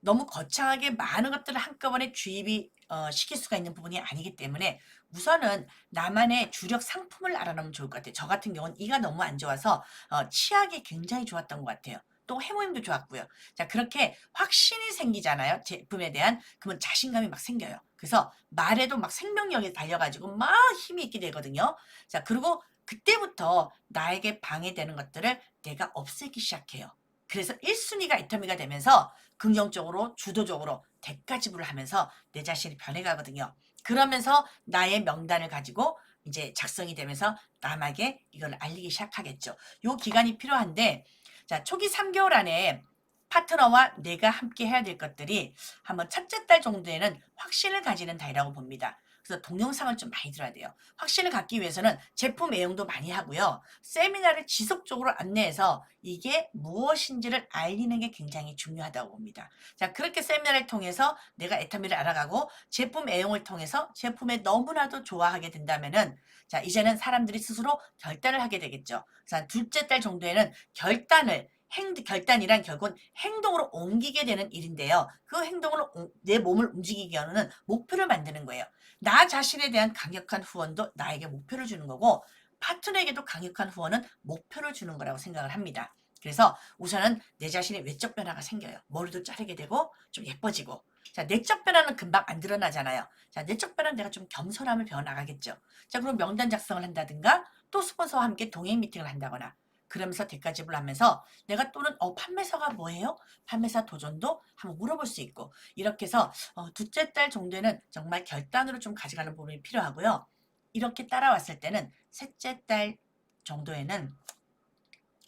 너무 거창하게 많은 것들을 한꺼번에 주입이 시킬 수가 있는 부분이 아니기 때문에 우선은 나만의 주력 상품을 알아놓으면 좋을 것 같아요. 저 같은 경우는 이가 너무 안 좋아서 치약이 굉장히 좋았던 것 같아요. 또 해모임도 좋았고요. 자, 그렇게 확신이 생기잖아요. 제품에 대한. 그러면 자신감이 막 생겨요. 그래서 말에도 막 생명력이 달려가지고 막 힘이 있게 되거든요. 자, 그리고 그때부터 나에게 방해되는 것들을 내가 없애기 시작해요. 그래서 1순위가 애터미가 되면서 긍정적으로 주도적으로 대가지불을 하면서 내 자신이 변해가거든요. 그러면서 나의 명단을 가지고 이제 작성이 되면서 남에게 이걸 알리기 시작하겠죠. 요 기간이 필요한데 자, 초기 3개월 안에 파트너와 내가 함께 해야 될 것들이 한번 첫째 달 정도에는 확신을 가지는 달이라고 봅니다. 그래서 동영상을 좀 많이 들어야 돼요. 확신을 갖기 위해서는 제품 애용도 많이 하고요. 세미나를 지속적으로 안내해서 이게 무엇인지를 알리는 게 굉장히 중요하다고 봅니다. 자, 그렇게 세미나를 통해서 내가 애터미를 알아가고 제품 애용을 통해서 제품에 너무나도 좋아하게 된다면은 자, 이제는 사람들이 스스로 결단을 하게 되겠죠. 그래서 둘째 달 정도에는 결단이란 결국은 행동으로 옮기게 되는 일인데요. 그 행동으로 내 몸을 움직이기 위해서는 목표를 만드는 거예요. 나 자신에 대한 강력한 후원도 나에게 목표를 주는 거고 파트너에게도 강력한 후원은 목표를 주는 거라고 생각을 합니다. 그래서 우선은 내 자신의 외적 변화가 생겨요. 머리도 자르게 되고 좀 예뻐지고. 자, 내적 변화는 금방 안 드러나잖아요. 자, 내적 변화는 내가 좀 겸손함을 배워나가겠죠. 자, 그럼 명단 작성을 한다든가 또 스폰서와 함께 동행 미팅을 한다거나 그러면서 대가집을 하면서 내가 또는 판매사가 뭐예요? 판매사 도전도 한번 물어볼 수 있고 이렇게 해서 둘째 달 정도에는 정말 결단으로 좀 가져가는 부분이 필요하고요. 이렇게 따라왔을 때는 셋째 달 정도에는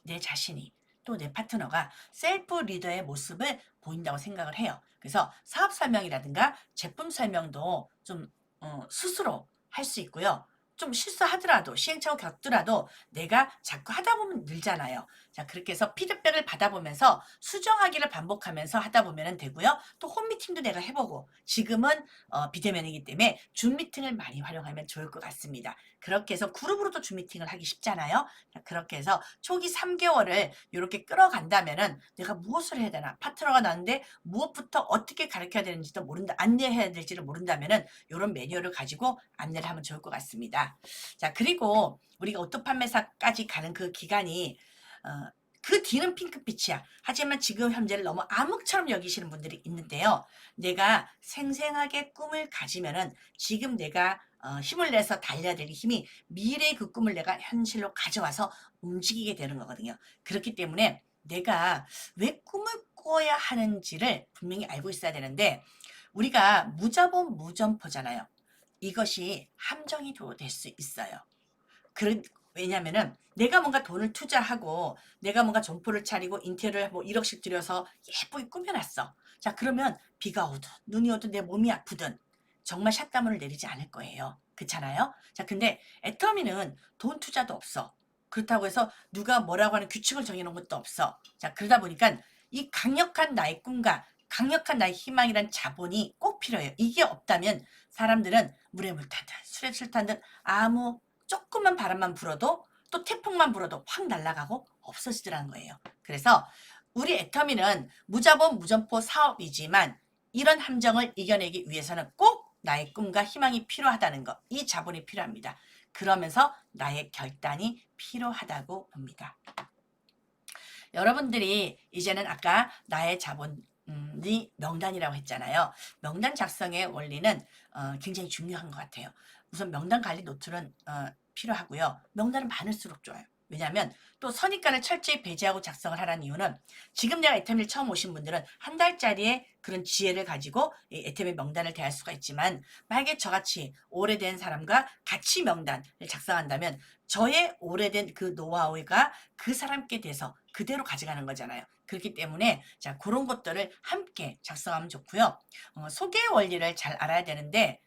내 자신이 또 내 파트너가 셀프 리더의 모습을 보인다고 생각을 해요. 그래서 사업 설명이라든가 제품 설명도 좀 스스로 할 수 있고요. 좀 실수하더라도 시행착오 겪더라도 내가 자꾸 하다 보면 늘잖아요. 자, 그렇게 해서 피드백을 받아보면서 수정하기를 반복하면서 하다 보면 되고요. 또 홈미팅도 내가 해보고 지금은 비대면이기 때문에 줌 미팅을 많이 활용하면 좋을 것 같습니다. 그렇게 해서 그룹으로도 줌 미팅을 하기 쉽잖아요. 자, 그렇게 해서 초기 3개월을 이렇게 끌어간다면은 내가 무엇을 해야 되나 파트너가 나는데 무엇부터 어떻게 가르쳐야 되는지도 모른다 안내해야 될지를 모른다면은 이런 매뉴얼을 가지고 안내를 하면 좋을 것 같습니다. 자, 그리고 우리가 오토 판매사까지 가는 그 기간이 그 뒤는 핑크빛이야. 하지만 지금 현재를 너무 암흑처럼 여기시는 분들이 있는데요. 내가 생생하게 꿈을 가지면은 지금 내가 힘을 내서 달려야 될 힘이 미래의 그 꿈을 내가 현실로 가져와서 움직이게 되는 거거든요. 그렇기 때문에 내가 왜 꿈을 꿔야 하는지를 분명히 알고 있어야 되는데 우리가 무자본 무점포잖아요. 이것이 함정이 될 수 있어요. 왜냐면은 내가 뭔가 돈을 투자하고 내가 뭔가 점포를 차리고 인테리어를 뭐 1억씩 들여서 예쁘게 꾸며놨어. 자, 그러면 비가 오든 눈이 오든 내 몸이 아프든 정말 샷다문을 내리지 않을 거예요. 그렇잖아요? 자, 근데 애터미는 돈 투자도 없어. 그렇다고 해서 누가 뭐라고 하는 규칙을 정해놓은 것도 없어. 자, 그러다 보니까 이 강력한 나의 꿈과 강력한 나의 희망이란 자본이 꼭 필요해요. 이게 없다면 사람들은 물에 물 타듯 술에 술 타듯 아무 조금만 바람만 불어도 또 태풍만 불어도 확 날아가고 없어지더라는 거예요. 그래서 우리 애터미는 무자본 무점포 사업이지만 이런 함정을 이겨내기 위해서는 꼭 나의 꿈과 희망이 필요하다는 것, 이 자본이 필요합니다. 그러면서 나의 결단이 필요하다고 봅니다. 여러분들이 이제는 아까 나의 자본이 명단이라고 했잖아요. 명단 작성의 원리는 굉장히 중요한 것 같아요. 우선 명단 관리 노트는 필요하고요. 명단은 많을수록 좋아요. 왜냐하면 또 선입관을 철저히 배제하고 작성을 하라는 이유는 지금 내가 애터미를 처음 오신 분들은 한 달짜리의 그런 지혜를 가지고 애터미 명단을 대할 수가 있지만 만약에 저같이 오래된 사람과 같이 명단을 작성한다면 저의 오래된 그 노하우가 그 사람께 대해서 그대로 가져가는 거잖아요. 그렇기 때문에 자, 그런 것들을 함께 작성하면 좋고요. 소개 원리를 잘 알아야 되는데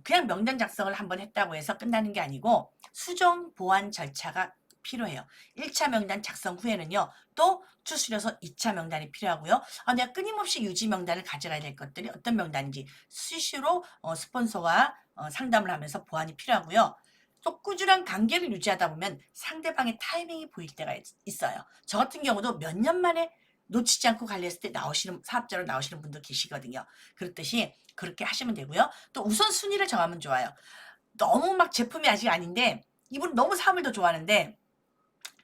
그냥 명단 작성을 한번 했다고 해서 끝나는 게 아니고 수정 보완 절차가 필요해요. 1차 명단 작성 후에는요. 또 추스려서 2차 명단이 필요하고요. 내가 끊임없이 유지 명단을 가져가야 될 것들이 어떤 명단인지 수시로 스폰서와 상담을 하면서 보완이 필요하고요. 또 꾸준한 관계를 유지하다 보면 상대방의 타이밍이 보일 때가 있어요. 저 같은 경우도 몇 년 만에 놓치지 않고 관리했을 때 나오시는 사업자로 나오시는 분도 계시거든요. 그렇듯이 그렇게 하시면 되고요. 또 우선순위를 정하면 좋아요. 너무 막 제품이 아직 아닌데 이분 너무 사업을 더 좋아하는데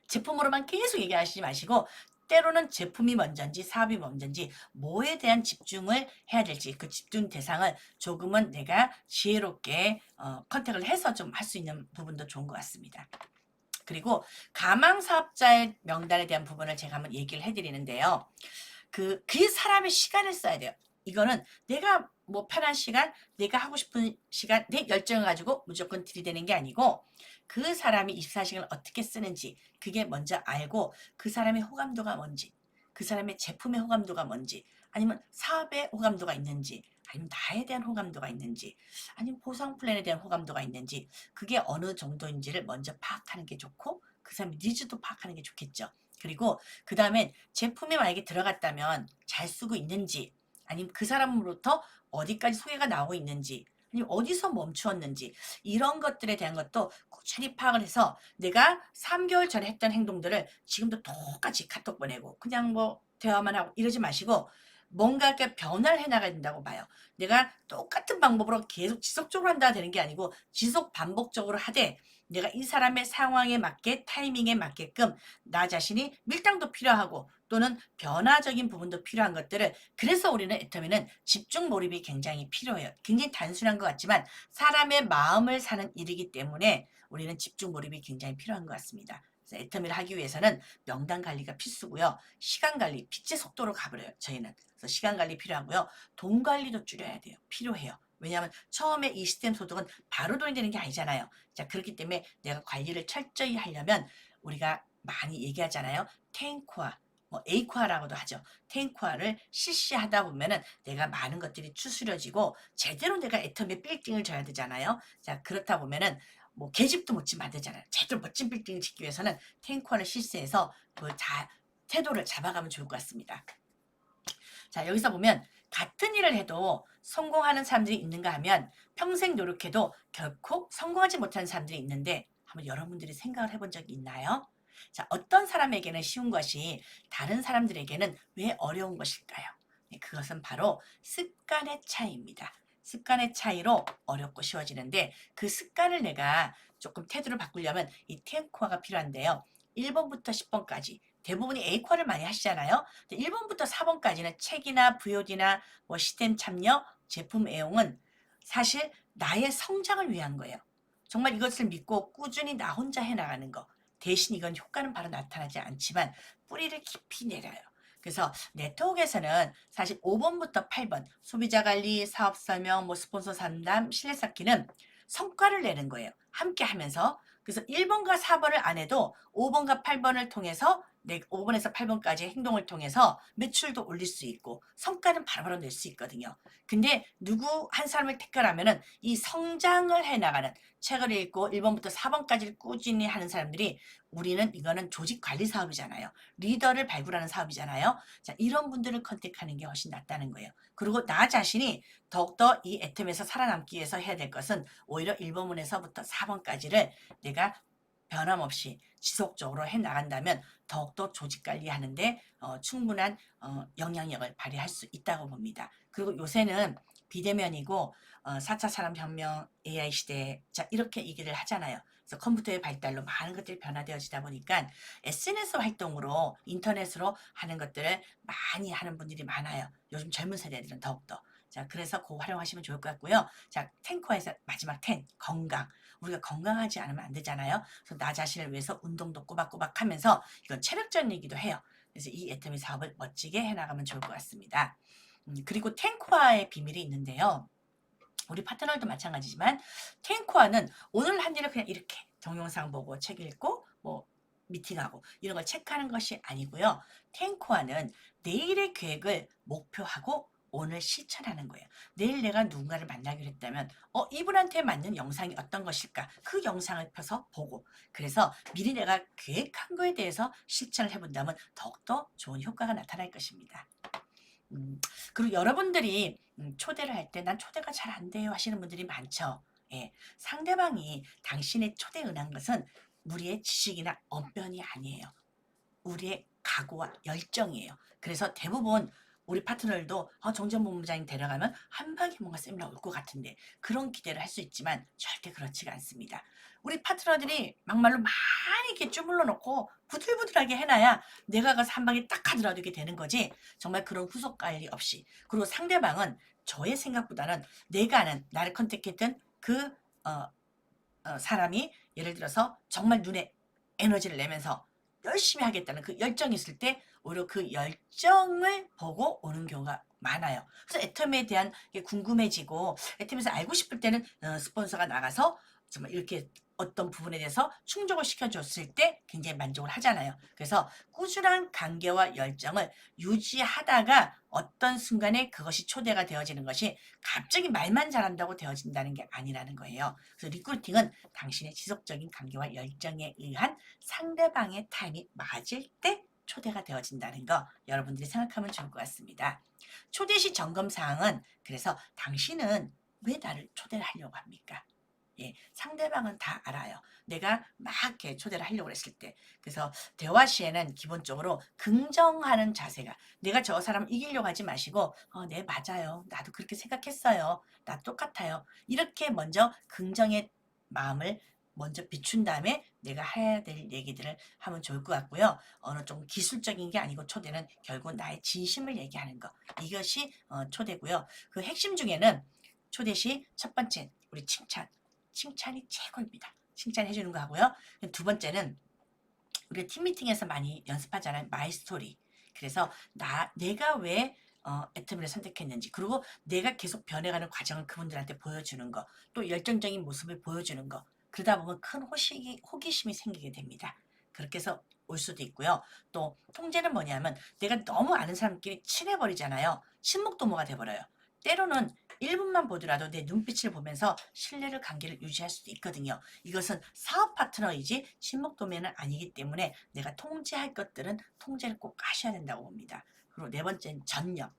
제품으로만 계속 얘기하시지 마시고 때로는 제품이 먼저인지 사업이 먼저인지 뭐에 대한 집중을 해야 될지 그 집중 대상을 조금은 내가 지혜롭게 컨택을 해서 좀 할 수 있는 부분도 좋은 것 같습니다. 그리고 가망 사업자의 명단에 대한 부분을 제가 한번 얘기를 해드리는데요. 그 사람의 시간을 써야 돼요. 이거는 내가 뭐 편한 시간, 내가 하고 싶은 시간, 내 열정을 가지고 무조건 들이대는 게 아니고 그 사람이 24시간을 어떻게 쓰는지 그게 먼저 알고 그 사람의 호감도가 뭔지, 그 사람의 제품의 호감도가 뭔지, 아니면 사업의 호감도가 있는지, 아니면 나에 대한 호감도가 있는지, 아니면 보상 플랜에 대한 호감도가 있는지 그게 어느 정도인지를 먼저 파악하는 게 좋고 그 사람의 니즈도 파악하는 게 좋겠죠. 그리고 그 다음엔 제품이 만약에 들어갔다면 잘 쓰고 있는지 아니면 그 사람으로부터 어디까지 소개가 나오고 있는지 아니면 어디서 멈추었는지 이런 것들에 대한 것도 꾸준히 파악을 해서 내가 3개월 전에 했던 행동들을 지금도 똑같이 카톡 보내고 그냥 뭐 대화만 하고 이러지 마시고 뭔가 이렇게 변화를 해나가야 된다고 봐요. 내가 똑같은 방법으로 계속 지속적으로 한다 되는 게 아니고 지속 반복적으로 하되 내가 이 사람의 상황에 맞게 타이밍에 맞게끔 나 자신이 밀당도 필요하고 또는 변화적인 부분도 필요한 것들을 그래서 우리는 애터미는 집중 몰입이 굉장히 필요해요. 굉장히 단순한 것 같지만 사람의 마음을 사는 일이기 때문에 우리는 집중 몰입이 굉장히 필요한 것 같습니다. 그래서 애터미를 하기 위해서는 명단 관리가 필수고요. 시간 관리, 빛의 속도로 가버려요. 저희는. 그래서 시간 관리 필요하고요. 돈 관리도 줄여야 돼요. 필요해요. 왜냐하면 처음에 이 시스템 소득은 바로 돈이 되는 게 아니잖아요. 자, 그렇기 때문에 내가 관리를 철저히 하려면 우리가 많이 얘기하잖아요. 탱코아, 뭐 에이코아라고도 하죠. 탱코아를 실시하다 보면은 내가 많은 것들이 추스려지고 제대로 내가 애터미에 빌딩을 져야 되잖아요. 자, 그렇다 보면은 뭐 계집도 못 지면 안 되잖아요. 제대로 멋진 빌딩을 짓기 위해서는 탱코아를 실시해서 그 태도를 잡아가면 좋을 것 같습니다. 자, 여기서 보면 같은 일을 해도 성공하는 사람들이 있는가 하면 평생 노력해도 결코 성공하지 못하는 사람들이 있는데 한번 여러분들이 생각을 해본 적이 있나요? 자, 어떤 사람에게는 쉬운 것이 다른 사람들에게는 왜 어려운 것일까요? 네, 그것은 바로 습관의 차이입니다. 습관의 차이로 어렵고 쉬워지는데 그 습관을 내가 조금 태도를 바꾸려면 이 텐코어가 필요한데요. 1번부터 10번까지 대부분이 A과를 많이 하시잖아요. 1번부터 4번까지는 책이나 VOD나 뭐 시스템 참여, 제품 애용은 사실 나의 성장을 위한 거예요. 정말 이것을 믿고 꾸준히 나 혼자 해나가는 거. 대신 이건 효과는 바로 나타나지 않지만 뿌리를 깊이 내려요. 그래서 네트워크에서는 사실 5번부터 8번 소비자 관리, 사업 설명, 뭐 스폰서 상담, 신뢰 쌓기는 성과를 내는 거예요. 함께 하면서. 그래서 1번과 4번을 안 해도 5번과 8번을 통해서 5번에서 8번까지 행동을 통해서 매출도 올릴 수 있고 성과는 바로바로 낼 수 있거든요. 근데 누구 한 사람을 택하라면은 이 성장을 해나가는 책을 읽고 1번부터 4번까지를 꾸준히 하는 사람들이 우리는 이거는 조직 관리 사업이잖아요. 리더를 발굴하는 사업이잖아요. 자, 이런 분들을 컨택하는 게 훨씬 낫다는 거예요. 그리고 나 자신이 더욱더 이 애텀에서 살아남기 위해서 해야 될 것은 오히려 1번문에서부터 4번까지를 내가 변함없이 지속적으로 해 나간다면 더욱더 조직 관리하는데 충분한 영향력을 발휘할 수 있다고 봅니다. 그리고 요새는 비대면이고 4차 산업혁명 AI 시대 자 이렇게 얘기를 하잖아요. 그래서 컴퓨터의 발달로 많은 것들이 변화되어지다 보니까 SNS 활동으로 인터넷으로 하는 것들을 많이 하는 분들이 많아요. 요즘 젊은 세대들은 더욱더. 자, 그래서 그거 활용하시면 좋을 것 같고요. 자, 탱커에서 마지막 10, 건강. 우리가 건강하지 않으면 안 되잖아요. 그래서 나 자신을 위해서 운동도 꼬박꼬박 하면서 이건 체력적인 얘기도 해요. 그래서 이 애터미 사업을 멋지게 해나가면 좋을 것 같습니다. 그리고 탱코아의 비밀이 있는데요. 우리 파트너도 마찬가지지만 탱코아는 오늘 한 일을 그냥 이렇게 동영상 보고 책 읽고 뭐 미팅하고 이런 걸 체크하는 것이 아니고요. 탱코아는 내일의 계획을 목표하고 오늘 실천하는 거예요. 내일 내가 누군가를 만나기로 했다면 이분한테 맞는 영상이 어떤 것일까? 그 영상을 펴서 보고 그래서 미리 내가 계획한 거에 대해서 실천을 해본다면 더욱더 좋은 효과가 나타날 것입니다. 음, 그리고 여러분들이 초대를 할 때 난 초대가 잘 안 돼요 하시는 분들이 많죠. 예, 상대방이 당신의 초대 응한 것은 우리의 지식이나 언변이 아니에요. 우리의 각오와 열정이에요. 그래서 대부분 우리 파트너들도 정전 본부장님 데려가면 한 방에 뭔가 세미나 올 것 같은데 그런 기대를 할 수 있지만 절대 그렇지가 않습니다. 우리 파트너들이 막말로 많이 이렇게 주물러 놓고 부들부들하게 해놔야 내가 가서 한 방에 딱 하더라도 이게 되는 거지 정말 그런 후속 관리 없이 그리고 상대방은 저의 생각보다는 내가 아는 나를 컨택했던 그 사람이 예를 들어서 정말 눈에 에너지를 내면서 열심히 하겠다는 그 열정이 있을 때 오히려 그 열정을 보고 오는 경우가 많아요. 그래서 애텀에 대한 게 궁금해지고 애텀에서 알고 싶을 때는 스폰서가 나가서 정말 이렇게 어떤 부분에 대해서 충족을 시켜줬을 때 굉장히 만족을 하잖아요. 그래서 꾸준한 관계와 열정을 유지하다가 어떤 순간에 그것이 초대가 되어지는 것이 갑자기 말만 잘한다고 되어진다는 게 아니라는 거예요. 그래서 리크루팅은 당신의 지속적인 관계와 열정에 의한 상대방의 타임이 맞을 때 초대가 되어진다는 거 여러분들이 생각하면 좋을 것 같습니다. 초대 시 점검 사항은 그래서 당신은 왜 나를 초대를 하려고 합니까? 예, 상대방은 다 알아요. 내가 막 이렇게 초대를 하려고 했을 때. 그래서 대화 시에는 기본적으로 긍정하는 자세가 내가 저 사람 이기려고 하지 마시고 네, 맞아요. 나도 그렇게 생각했어요. 나 똑같아요. 이렇게 먼저 긍정의 마음을 먼저 비춘 다음에 내가 해야 될 얘기들을 하면 좋을 것 같고요. 어느 좀 기술적인 게 아니고 초대는 결국 나의 진심을 얘기하는 거. 이것이 초대고요. 그 핵심 중에는 초대 시 첫 번째 우리 칭찬. 칭찬이 최고입니다. 칭찬해 주는 거 하고요. 두 번째는 우리가 팀 미팅에서 많이 연습하잖아요. 마이 스토리. 그래서 내가 왜 애터미를 선택했는지 그리고 내가 계속 변해가는 과정을 그분들한테 보여주는 거 또 열정적인 모습을 보여주는 거 그러다 보면 큰 호기심이 생기게 됩니다. 그렇게 해서 올 수도 있고요. 또 통제는 뭐냐면 내가 너무 아는 사람끼리 친해버리잖아요. 친목도모가 돼버려요. 때로는 1분만 보더라도 내 눈빛을 보면서 신뢰를 관계를 유지할 수도 있거든요. 이것은 사업 파트너이지 친목도면은 아니기 때문에 내가 통제할 것들은 통제를 꼭 하셔야 된다고 봅니다. 그리고 네 번째는 전력.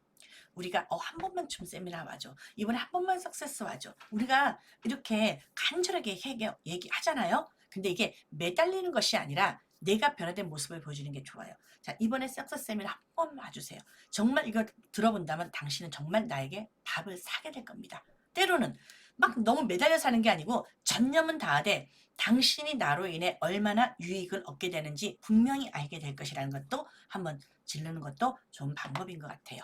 우리가 한 번만 좀 세미나 와줘. 이번에 한 번만 석세스 와줘. 우리가 이렇게 간절하게 얘기하잖아요. 근데 이게 매달리는 것이 아니라 내가 변화된 모습을 보여주는 게 좋아요. 자, 이번에 석세스 세미나 한 번 와주세요. 정말 이걸 들어본다면 당신은 정말 나에게 밥을 사게 될 겁니다. 때로는 막 너무 매달려 사는 게 아니고 전념은 다하되 당신이 나로 인해 얼마나 유익을 얻게 되는지 분명히 알게 될 것이라는 것도 한번 질르는 것도 좋은 방법인 것 같아요.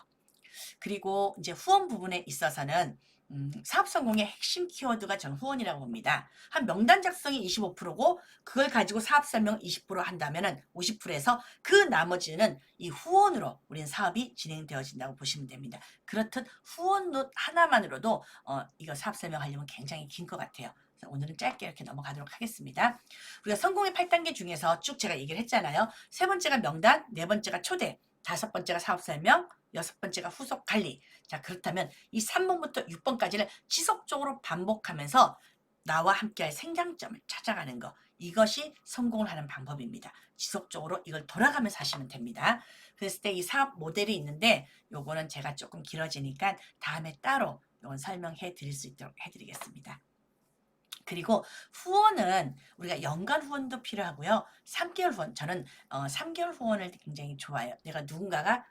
그리고 이제 후원 부분에 있어서는 사업 성공의 핵심 키워드가 전 후원이라고 봅니다. 한 명단 작성이 25%고 그걸 가지고 사업 설명 20% 한다면은 50%에서 그 나머지는 이 후원으로 우리는 사업이 진행되어진다고 보시면 됩니다. 그렇듯 후원 노 하나만으로도 이거 사업 설명하려면 굉장히 긴 것 같아요. 그래서 오늘은 짧게 이렇게 넘어가도록 하겠습니다. 우리가 성공의 8단계 중에서 쭉 제가 얘기를 했잖아요. 세 번째가 명단, 네 번째가 초대, 다섯 번째가 사업 설명, 여섯 번째가 후속 관리. 자, 그렇다면 이 3번부터 6번까지를 지속적으로 반복하면서 나와 함께할 생장점을 찾아가는 거. 이것이 성공을 하는 방법입니다. 지속적으로 이걸 돌아가면서 하시면 됩니다. 그랬을 때 이 사업 모델이 있는데 요거는 제가 조금 길어지니까 다음에 따로 요건 설명해 드릴 수 있도록 해드리겠습니다. 그리고 후원은 우리가 연간 후원도 필요하고요. 3개월 후원. 저는 3개월 후원을 굉장히 좋아해요. 내가 누군가가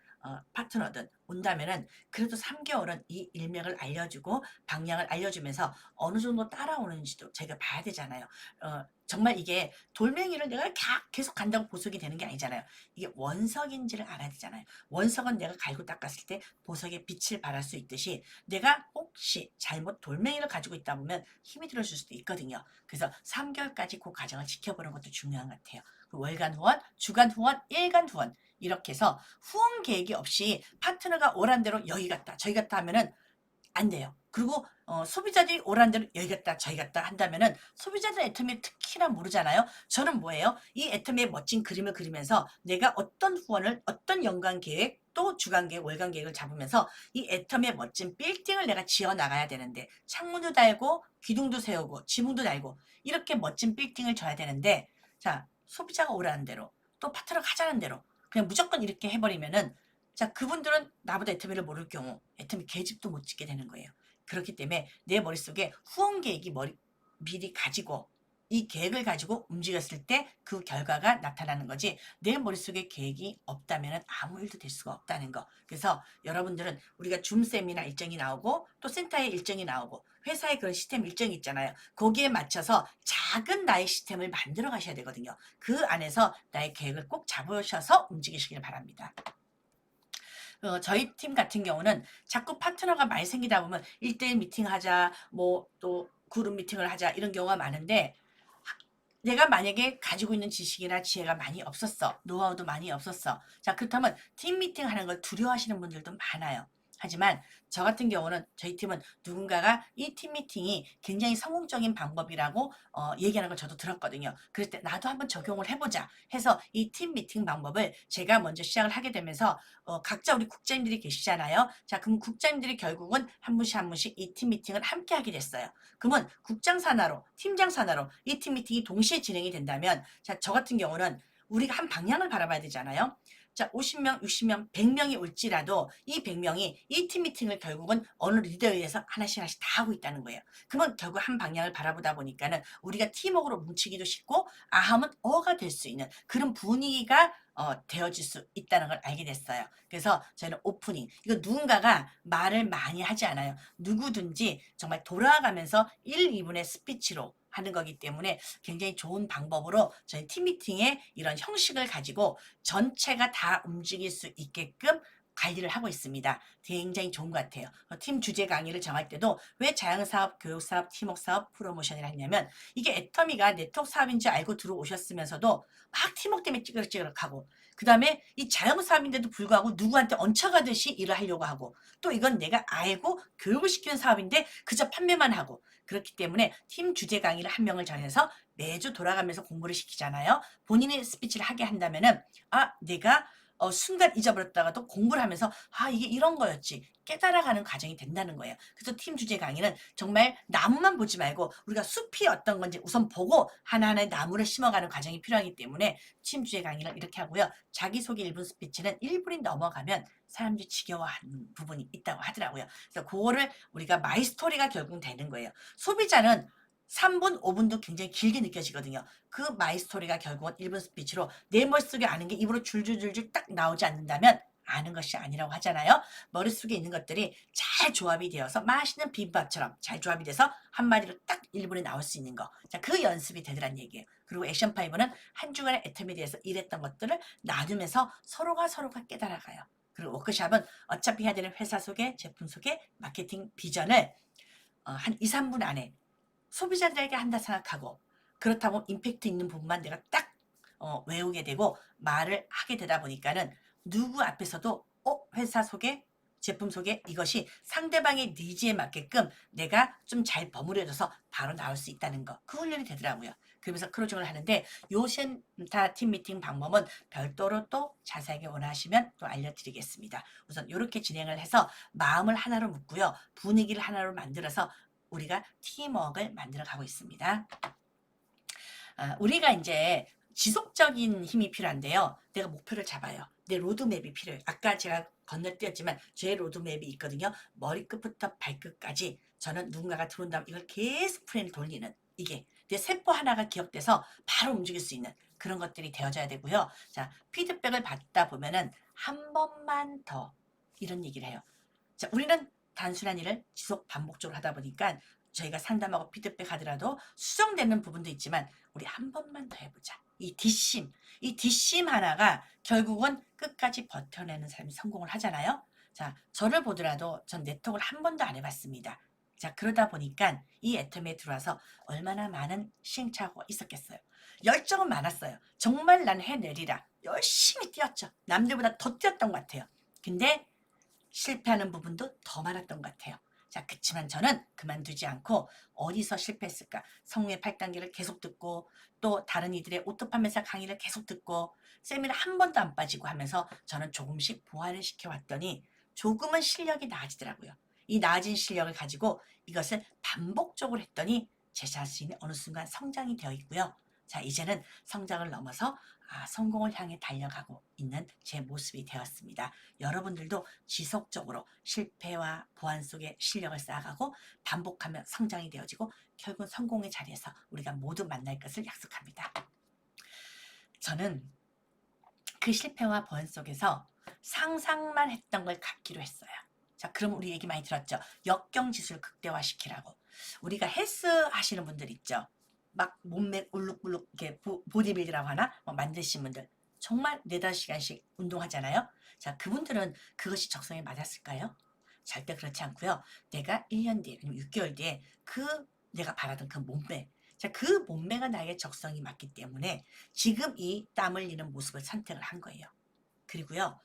파트너든 온다면은 그래도 3개월은 이 일맥을 알려주고 방향을 알려주면서 어느 정도 따라오는지도 제가 봐야 되잖아요. 정말 이게 돌멩이를 내가 계속 간다고 보석이 되는 게 아니잖아요. 이게 원석인지를 알아야 되잖아요. 원석은 내가 갈고 닦았을 때 보석의 빛을 발할 수 있듯이 내가 혹시 잘못 돌멩이를 가지고 있다 보면 힘이 들어줄 수도 있거든요. 그래서 3개월까지 그 과정을 지켜보는 것도 중요한 것 같아요. 월간 후원, 주간 후원, 일간 후원 이렇게 해서 후원 계획이 없이 파트너가 원하는 대로 여기 갔다 저기 갔다 하면은 안 돼요. 그리고 소비자들이 오라는 대로 여기 갔다 저기 갔다 한다면은 소비자들 애터미 특히나 모르잖아요. 저는 뭐예요? 이 애터미의 멋진 그림을 그리면서 내가 어떤 후원을 어떤 연간 계획 또 주간 계획, 월간 계획을 잡으면서 이 애터미의 멋진 빌딩을 내가 지어 나가야 되는데 창문도 달고 기둥도 세우고 지붕도 달고 이렇게 멋진 빌딩을 져야 되는데 자 소비자가 오라는 대로 또 파트너가 하자는 대로 그냥 무조건 이렇게 해버리면은 자 그분들은 나보다 애터미를 모를 경우 애터미 계집도 못 짓게 되는 거예요. 그렇기 때문에 내 머릿속에 후원 계획이 미리 가지고 이 계획을 가지고 움직였을 때 그 결과가 나타나는 거지 내 머릿속에 계획이 없다면 아무 일도 될 수가 없다는 거. 그래서 여러분들은 우리가 줌 세미나 일정이 나오고 또 센터의 일정이 나오고 회사의 그런 시스템 일정이 있잖아요. 거기에 맞춰서 작은 나의 시스템을 만들어 가셔야 되거든요. 그 안에서 나의 계획을 꼭 잡으셔서 움직이시길 바랍니다. 저희 팀 같은 경우는 자꾸 파트너가 많이 생기다 보면 1대1 미팅하자, 뭐 또 그룹 미팅을 하자 이런 경우가 많은데 내가 만약에 가지고 있는 지식이나 지혜가 많이 없었어. 노하우도 많이 없었어. 자, 그렇다면 팀 미팅 하는 걸 두려워하시는 분들도 많아요. 하지만 저 같은 경우는 저희 팀은 누군가가 이 팀 미팅이 굉장히 성공적인 방법이라고 얘기하는 걸 저도 들었거든요. 그럴 때 나도 한번 적용을 해보자 해서 이 팀 미팅 방법을 제가 먼저 시작을 하게 되면서 각자 우리 국장님들이 계시잖아요. 자, 그럼 국장님들이 결국은 한 분씩 한 분씩 이 팀 미팅을 함께 하게 됐어요. 그러면 국장 산하로, 팀장 산하로 이 팀 미팅이 동시에 진행이 된다면 자, 저 같은 경우는 우리가 한 방향을 바라봐야 되잖아요. 자, 50명, 60명, 100명이 올지라도 이 100명이 이 팀 미팅을 결국은 어느 리더에 의해서 하나씩 하나씩 다 하고 있다는 거예요. 그러면 결국 한 방향을 바라보다 보니까는 우리가 팀워크로 뭉치기도 쉽고 아하면 어가 될 수 있는 그런 분위기가 되어질 수 있다는 걸 알게 됐어요. 그래서 저희는 오프닝 이거 누군가가 말을 많이 하지 않아요. 누구든지 정말 돌아가면서 1, 2분의 스피치로 하는 거기 때문에 굉장히 좋은 방법으로 저희 팀 미팅의 이런 형식을 가지고 전체가 다 움직일 수 있게끔 관리를 하고 있습니다. 굉장히 좋은 것 같아요. 팀 주제 강의를 정할 때도 왜 자영사업, 교육사업, 팀워크사업, 프로모션을 했냐면 이게 애터미가 네트워크 사업인 줄 알고 들어오셨으면서도 막 팀워크 때문에 찌그럭찌그럭하고 그 다음에 이 자영사업인데도 불구하고 누구한테 얹혀가듯이 일을 하려고 하고 또 이건 내가 알고 교육을 시키는 사업인데 그저 판매만 하고 그렇기 때문에 팀 주제 강의를 한 명을 정해서 매주 돌아가면서 공부를 시키잖아요. 본인이 스피치를 하게 한다면은 내가 순간 잊어버렸다가도 공부를 하면서 이게 이런 거였지 깨달아가는 과정이 된다는 거예요. 그래서 팀 주제 강의는 정말 나무만 보지 말고 우리가 숲이 어떤 건지 우선 보고 하나하나의 나무를 심어가는 과정이 필요하기 때문에 팀 주제 강의를 이렇게 하고요. 자기소개 1분 스피치는 1분이 넘어가면 사람들이 지겨워하는 부분이 있다고 하더라고요. 그래서 그거를 우리가 마이스토리가 결국 되는 거예요. 소비자는 3분, 5분도 굉장히 길게 느껴지거든요. 그 마이스토리가 결국은 1분 스피치로 내 머릿속에 아는 게 입으로 줄줄줄줄 딱 나오지 않는다면 아는 것이 아니라고 하잖아요. 머릿속에 있는 것들이 잘 조합이 되어서 맛있는 비빔밥처럼 잘 조합이 돼서 한마디로 딱 1분에 나올 수 있는 거. 자, 그 연습이 되더란 얘기예요. 그리고 액션5는 한 주간의 애텀에 대해서 일했던 것들을 나누면서 서로가 깨달아가요. 그리고 워크샵은 어차피 해야 되는 회사 소개, 제품 소개, 마케팅 비전을 한 2, 3분 안에 소비자들에게 한다 생각하고 그렇다고 임팩트 있는 부분만 내가 딱 외우게 되고 말을 하게 되다 보니까는 누구 앞에서도 회사 소개, 제품 소개 이것이 상대방의 니즈에 맞게끔 내가 좀 잘 버무려져서 바로 나올 수 있다는 거. 그 훈련이 되더라고요. 그러면서 크로징을 하는데 요 센터 팀 미팅 방법은 별도로 또 자세하게 원하시면 또 알려드리겠습니다. 우선 이렇게 진행을 해서 마음을 하나로 묶고요. 분위기를 하나로 만들어서 우리가 팀워크를 만들어 가고 있습니다. 우리가 이제 지속적인 힘이 필요한데요. 내가 목표를 잡아요. 내 로드맵이 필요해요. 아까 제가 건너뛰었지만 제 로드맵이 있거든요. 머리끝부터 발끝까지 저는 누군가가 들어온다면 이걸 계속 플랜을 돌리는 이게 내 세포 하나가 기억돼서 바로 움직일 수 있는 그런 것들이 되어져야 되고요. 자, 피드백을 받다 보면은 한 번만 더 이런 얘기를 해요. 자, 우리는 단순한 일을 지속 반복적으로 하다 보니까 저희가 상담하고 피드백 하더라도 수정되는 부분도 있지만 우리 한 번만 더 해보자. 이 뒷심 하나가 결국은 끝까지 버텨내는 사람이 성공을 하잖아요. 자, 저를 보더라도 전 네트워크를 한 번도 안 해봤습니다. 자, 그러다 보니까 이 애터미에 들어와서 얼마나 많은 시행착오가 있었겠어요. 열정은 많았어요. 정말 난 해내리라. 열심히 뛰었죠. 남들보다 더 뛰었던 것 같아요. 근데 실패하는 부분도 더 많았던 것 같아요. 자, 그치만 저는 그만두지 않고 어디서 실패했을까? 성우의 8단계를 계속 듣고 또 다른 이들의 오토 판매사 강의를 계속 듣고 세미나 한 번도 안 빠지고 하면서 저는 조금씩 보완을 시켜왔더니 조금은 실력이 나아지더라고요. 이 나아진 실력을 가지고 이것을 반복적으로 했더니 제 자신이 어느 순간 성장이 되어 있고요. 자, 이제는 성장을 넘어서 성공을 향해 달려가고 있는 제 모습이 되었습니다. 여러분들도 지속적으로 실패와 보완 속에 실력을 쌓아가고 반복하면 성장이 되어지고 결국 성공의 자리에서 우리가 모두 만날 것을 약속합니다. 저는 그 실패와 보완 속에서 상상만 했던 걸 갖기로 했어요. 자, 그럼 우리 얘기 많이 들었죠? 역경지수를 극대화시키라고. 우리가 헬스 하시는 분들 있죠? 막 몸매 울룩불룩 이렇게 보디빌드라고 하나? 만드신 분들. 정말 4-5시간씩 운동하잖아요? 자, 그분들은 그것이 적성에 맞았을까요? 절대 그렇지 않고요. 내가 1년 뒤에, 아니면 6개월 뒤에 내가 바라던 그 몸매, 자, 그 몸매가 나에게 적성이 맞기 때문에 지금 이 땀 흘리는 모습을 선택을 한 거예요. 그리고요,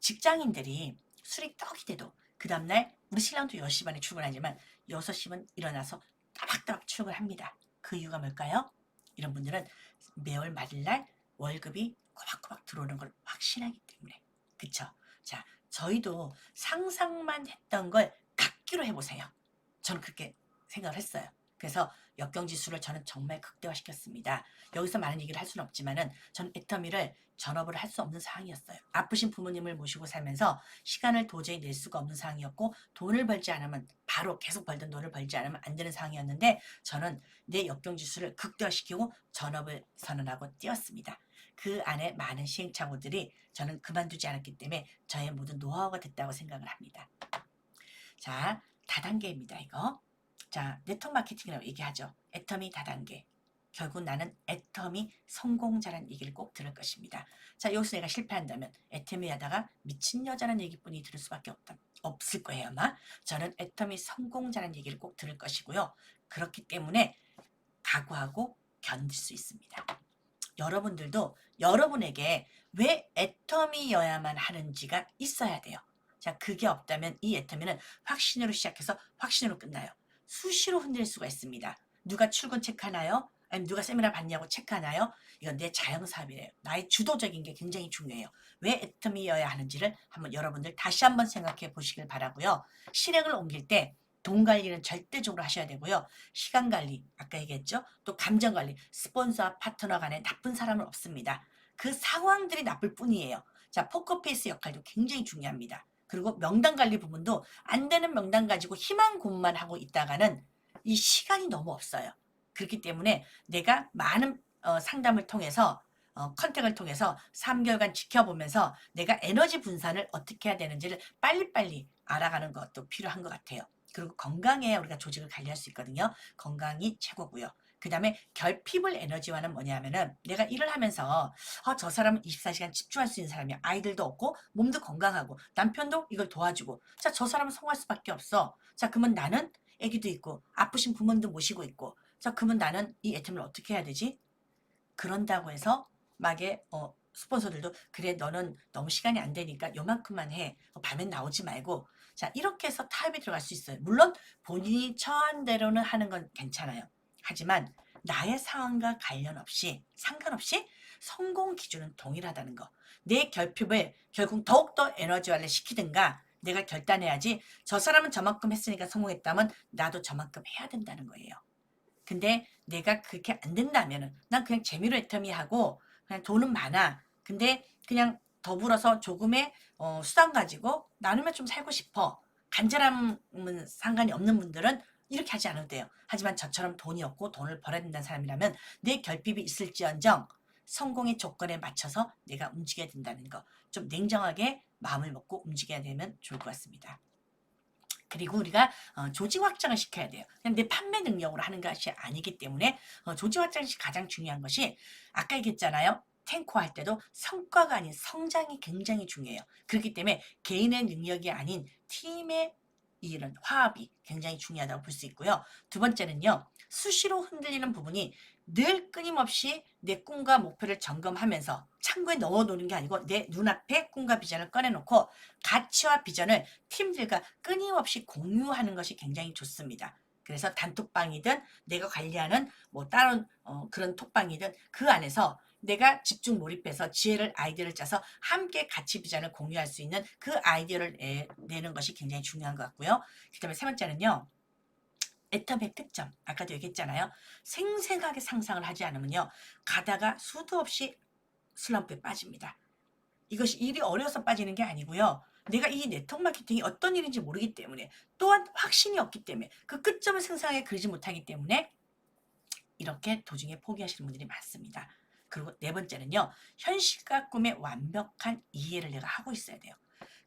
직장인들이 술이 떡이 돼도 그 다음날 우리 신랑도 10시 반에 출근하지만 6시면 일어나서 따박따박 출근합니다. 그 이유가 뭘까요? 이런 분들은 매월 말일날 월급이 꼬박꼬박 들어오는 걸 확신하기 때문에. 그쵸? 자, 저희도 상상만 했던 걸 갖기로 해보세요. 저는 그렇게 생각을 했어요. 그래서 역경지수를 저는 정말 극대화시켰습니다. 여기서 많은 얘기를 할 수는 없지만은 저는 애터미를 전업을 할 수 없는 상황이었어요. 아프신 부모님을 모시고 살면서 시간을 도저히 낼 수가 없는 상황이었고 돈을 벌지 않으면 바로 계속 벌던 돈을 벌지 않으면 안 되는 상황이었는데 저는 내 역경지수를 극대화시키고 전업을 선언하고 뛰었습니다. 그 안에 많은 시행착오들이 저는 그만두지 않았기 때문에 저의 모든 노하우가 됐다고 생각을 합니다. 자, 다단계입니다, 이거. 자, 네트워크 마케팅이라고 얘기하죠. 애터미 다단계. 결국 나는 애터미 성공자라는 얘기를 꼭 들을 것입니다. 자, 여기서 내가 실패한다면 애터미 하다가 미친 여자라는 얘기뿐이 들을 수밖에 없을 거예요, 아마. 저는 애터미 성공자라는 얘기를 꼭 들을 것이고요. 그렇기 때문에 각오하고 견딜 수 있습니다. 여러분들도 여러분에게 왜 애터미여야만 하는지가 있어야 돼요. 자, 그게 없다면 이 애터미는 확신으로 시작해서 확신으로 끝나요. 수시로 흔들 수가 있습니다. 누가 출근 체크하나요? 아니면 누가 세미나 봤냐고 체크하나요? 이건 내 자영사업이에요. 나의 주도적인 게 굉장히 중요해요. 왜 애터미여야 하는지를 한번 여러분들 다시 한번 생각해 보시길 바라고요. 실행을 옮길 때 돈 관리는 절대적으로 하셔야 되고요. 시간 관리, 아까 얘기했죠? 또 감정 관리, 스폰서와 파트너 간에 나쁜 사람은 없습니다. 그 상황들이 나쁠 뿐이에요. 자, 포커페이스 역할도 굉장히 중요합니다. 그리고 명단 관리 부분도 안 되는 명단 가지고 희망고문만 하고 있다가는 이 시간이 너무 없어요. 그렇기 때문에 내가 많은 상담을 통해서 컨택을 통해서 3개월간 지켜보면서 내가 에너지 분산을 어떻게 해야 되는지를 빨리빨리 알아가는 것도 필요한 것 같아요. 그리고 건강해야 우리가 조직을 관리할 수 있거든요. 건강이 최고고요. 그 다음에 결핍을 에너지화는 뭐냐면은 내가 일을 하면서 저 사람은 24시간 집중할 수 있는 사람이야. 아이들도 없고 몸도 건강하고 남편도 이걸 도와주고 자, 저 사람은 성공할 수밖에 없어. 자, 그러면 나는 아기도 있고 아프신 부모님도 모시고 있고 자, 그러면 나는 이 애템을 어떻게 해야 되지? 그런다고 해서 막에 스폰서들도 그래 너는 너무 시간이 안 되니까 요만큼만 해. 밤엔 나오지 말고 자, 이렇게 해서 타협이 들어갈 수 있어요. 물론 본인이 처한 대로는 하는 건 괜찮아요. 하지만 나의 상황과 관련 없이 상관없이 성공 기준은 동일하다는 거. 내 결핍을 결국 더욱더 에너지화를 시키든가 내가 결단해야지 저 사람은 저만큼 했으니까 성공했다면 나도 저만큼 해야 된다는 거예요. 근데 내가 그렇게 안 된다면은 난 그냥 재미로 애터미 하고 그냥 돈은 많아. 근데 그냥 더불어서 조금의 수당 가지고 나누면 좀 살고 싶어. 간절함은 상관이 없는 분들은 이렇게 하지 않아도 돼요. 하지만 저처럼 돈이 없고 돈을 벌어야 된다는 사람이라면 내 결핍이 있을지언정 성공의 조건에 맞춰서 내가 움직여야 된다는 거. 좀 냉정하게 마음을 먹고 움직여야 되면 좋을 것 같습니다. 그리고 우리가 조직 확장을 시켜야 돼요. 그냥 내 판매 능력으로 하는 것이 아니기 때문에 조직 확장이 가장 중요한 것이 아까 얘기했잖아요. 탱커 할 때도 성과가 아닌 성장이 굉장히 중요해요. 그렇기 때문에 개인의 능력이 아닌 팀의 이런 화합이 굉장히 중요하다고 볼 수 있고요. 두 번째는요. 수시로 흔들리는 부분이 늘 끊임없이 내 꿈과 목표를 점검하면서 창구에 넣어놓는 게 아니고 내 눈앞에 꿈과 비전을 꺼내놓고 가치와 비전을 팀들과 끊임없이 공유하는 것이 굉장히 좋습니다. 그래서 단톡방이든 내가 관리하는 뭐 다른 그런 톡방이든 그 안에서 내가 집중 몰입해서 지혜를 아이디어를 짜서 함께 가치 비전을 공유할 수 있는 그 아이디어를 내는 것이 굉장히 중요한 것 같고요. 그 다음에 세 번째는요. 애텀의 특점, 아까도 얘기했잖아요. 생생하게 상상을 하지 않으면요. 가다가 수도 없이 슬럼프에 빠집니다. 이것이 일이 어려서 빠지는 게 아니고요. 내가 이 네트워크 마케팅이 어떤 일인지 모르기 때문에 또한 확신이 없기 때문에 그 끝점을 생생하게 그리지 못하기 때문에 이렇게 도중에 포기하시는 분들이 많습니다. 그리고 네 번째는요. 현실과 꿈의 완벽한 이해를 내가 하고 있어야 돼요.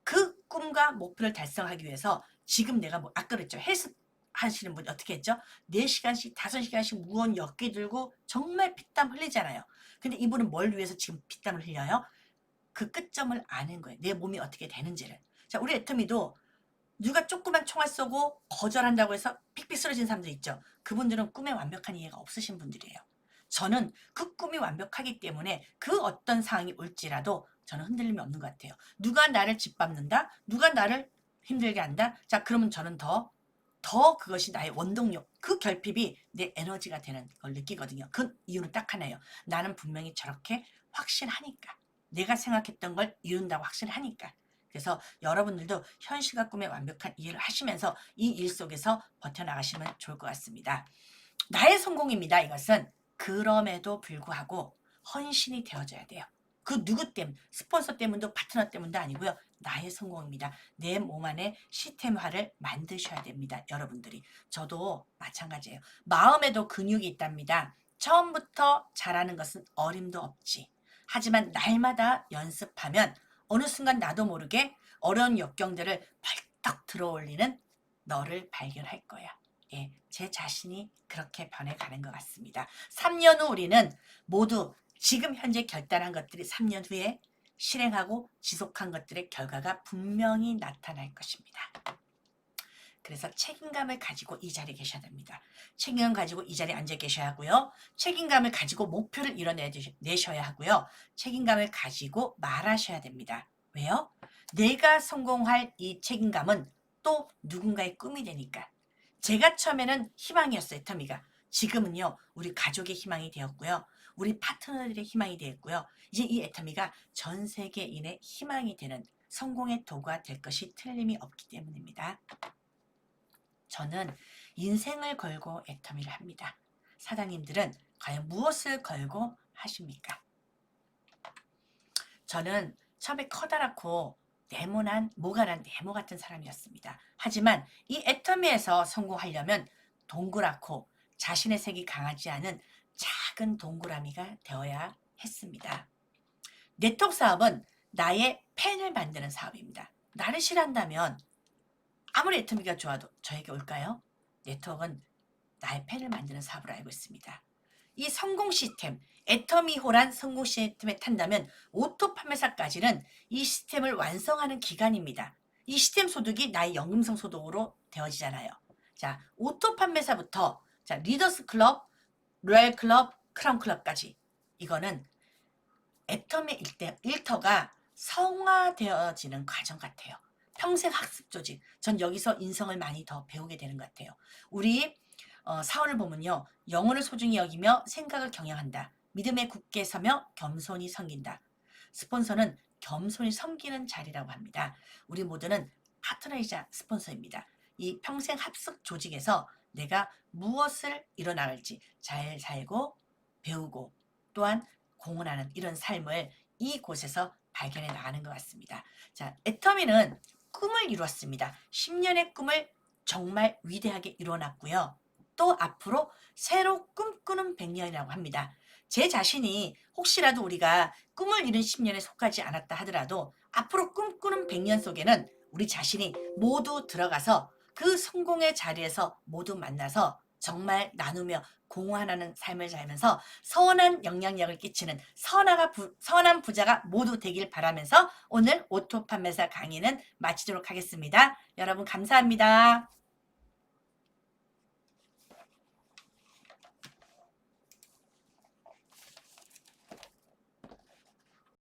그 꿈과 목표를 달성하기 위해서 지금 내가 뭐 아까 그랬죠. 헬스 하시는 분이 어떻게 했죠? 4시간씩 5시간씩 무언 엮기 들고 정말 피땀 흘리잖아요. 근데 이분은 뭘 위해서 지금 피땀을 흘려요? 그 끝점을 아는 거예요. 내 몸이 어떻게 되는지를. 자, 우리 애터미도 누가 조그만 총알 쏘고 거절한다고 해서 픽픽 쓰러진 사람들 있죠. 그분들은 꿈에 완벽한 이해가 없으신 분들이에요. 저는 그 꿈이 완벽하기 때문에 그 어떤 상황이 올지라도 저는 흔들림이 없는 것 같아요. 누가 나를 짓밟는다? 누가 나를 힘들게 한다? 자, 그러면 저는 더 그것이 나의 원동력, 그 결핍이 내 에너지가 되는 걸 느끼거든요. 그 이유는 딱 하나예요. 나는 분명히 저렇게 확신하니까. 내가 생각했던 걸 이룬다고 확신하니까. 그래서 여러분들도 현실과 꿈의 완벽한 이해를 하시면서 이 일 속에서 버텨나가시면 좋을 것 같습니다. 나의 성공입니다. 이것은 그럼에도 불구하고 헌신이 되어져야 돼요. 그 누구 때문, 스폰서 때문도 파트너 때문도 아니고요. 나의 성공입니다. 내 몸 안에 시스템화를 만드셔야 됩니다. 여러분들이. 저도 마찬가지예요. 마음에도 근육이 있답니다. 처음부터 잘하는 것은 어림도 없지. 하지만 날마다 연습하면 어느 순간 나도 모르게 어려운 역경들을 벌떡 들어올리는 너를 발견할 거야. 예, 제 자신이 그렇게 변해가는 것 같습니다. 3년 후 우리는 모두 지금 현재 결단한 것들이 3년 후에 실행하고 지속한 것들의 결과가 분명히 나타날 것입니다. 그래서 책임감을 가지고 이 자리에 계셔야 됩니다. 책임감 가지고 이 자리에 앉아 계셔야 하고요. 책임감을 가지고 목표를 이뤄내셔야 하고요. 책임감을 가지고 말하셔야 됩니다. 왜요? 내가 성공할 이 책임감은 또 누군가의 꿈이 되니까. 제가 처음에는 희망이었어요. 터미가. 지금은요. 우리 가족의 희망이 되었고요. 우리 파트너들의 희망이 되었고요. 이제 이 애터미가 전 세계인의 희망이 되는 성공의 도구가 될 것이 틀림이 없기 때문입니다. 저는 인생을 걸고 애터미를 합니다. 사장님들은 과연 무엇을 걸고 하십니까? 저는 처음에 커다랗고 네모난 모가란 네모 같은 사람이었습니다. 하지만 이 애터미에서 성공하려면 동그랗고 자신의 색이 강하지 않은 작은 동그라미가 되어야 했습니다. 네트워크 사업은 나의 팬을 만드는 사업입니다. 나를 싫어한다면 아무리 애터미가 좋아도 저에게 올까요? 네트워크는 나의 팬을 만드는 사업으로 알고 있습니다. 이 성공 시스템, 애터미호란 성공 시스템에 탄다면 오토 판매사까지는 이 시스템을 완성하는 기간입니다. 이 시스템 소득이 나의 연금성 소득으로 되어지잖아요. 자, 오토 판매사부터 자, 리더스 클럽, 로얄 클럽, 크라운 클럽까지 이거는 애터미 일터가 성화되어지는 과정 같아요. 평생 학습 조직. 전 여기서 인성을 많이 더 배우게 되는 것 같아요. 우리 사원을 보면요. 영혼을 소중히 여기며 생각을 경영한다. 믿음에 굳게 서며 겸손히 섬긴다. 스폰서는 겸손히 섬기는 자리라고 합니다. 우리 모두는 파트너이자 스폰서입니다. 이 평생 합숙 조직에서 내가 무엇을 이뤄나갈지 잘 살고 배우고 또한 공헌하는 이런 삶을 이곳에서 발견해 나가는 것 같습니다. 자, 애터미는 꿈을 이루었습니다. 10년의 꿈을 정말 위대하게 이뤄놨고요. 또 앞으로 새로 꿈꾸는 100년이라고 합니다. 제 자신이 혹시라도 우리가 꿈을 이룬 10년에 속하지 않았다 하더라도 앞으로 꿈꾸는 100년 속에는 우리 자신이 모두 들어가서 그 성공의 자리에서 모두 만나서 정말 나누며 공헌하는 삶을 살면서 선한 영향력을 끼치는 선한 부자가 모두 되길 바라면서 오늘 오토 판매사 강의는 마치도록 하겠습니다. 여러분 감사합니다.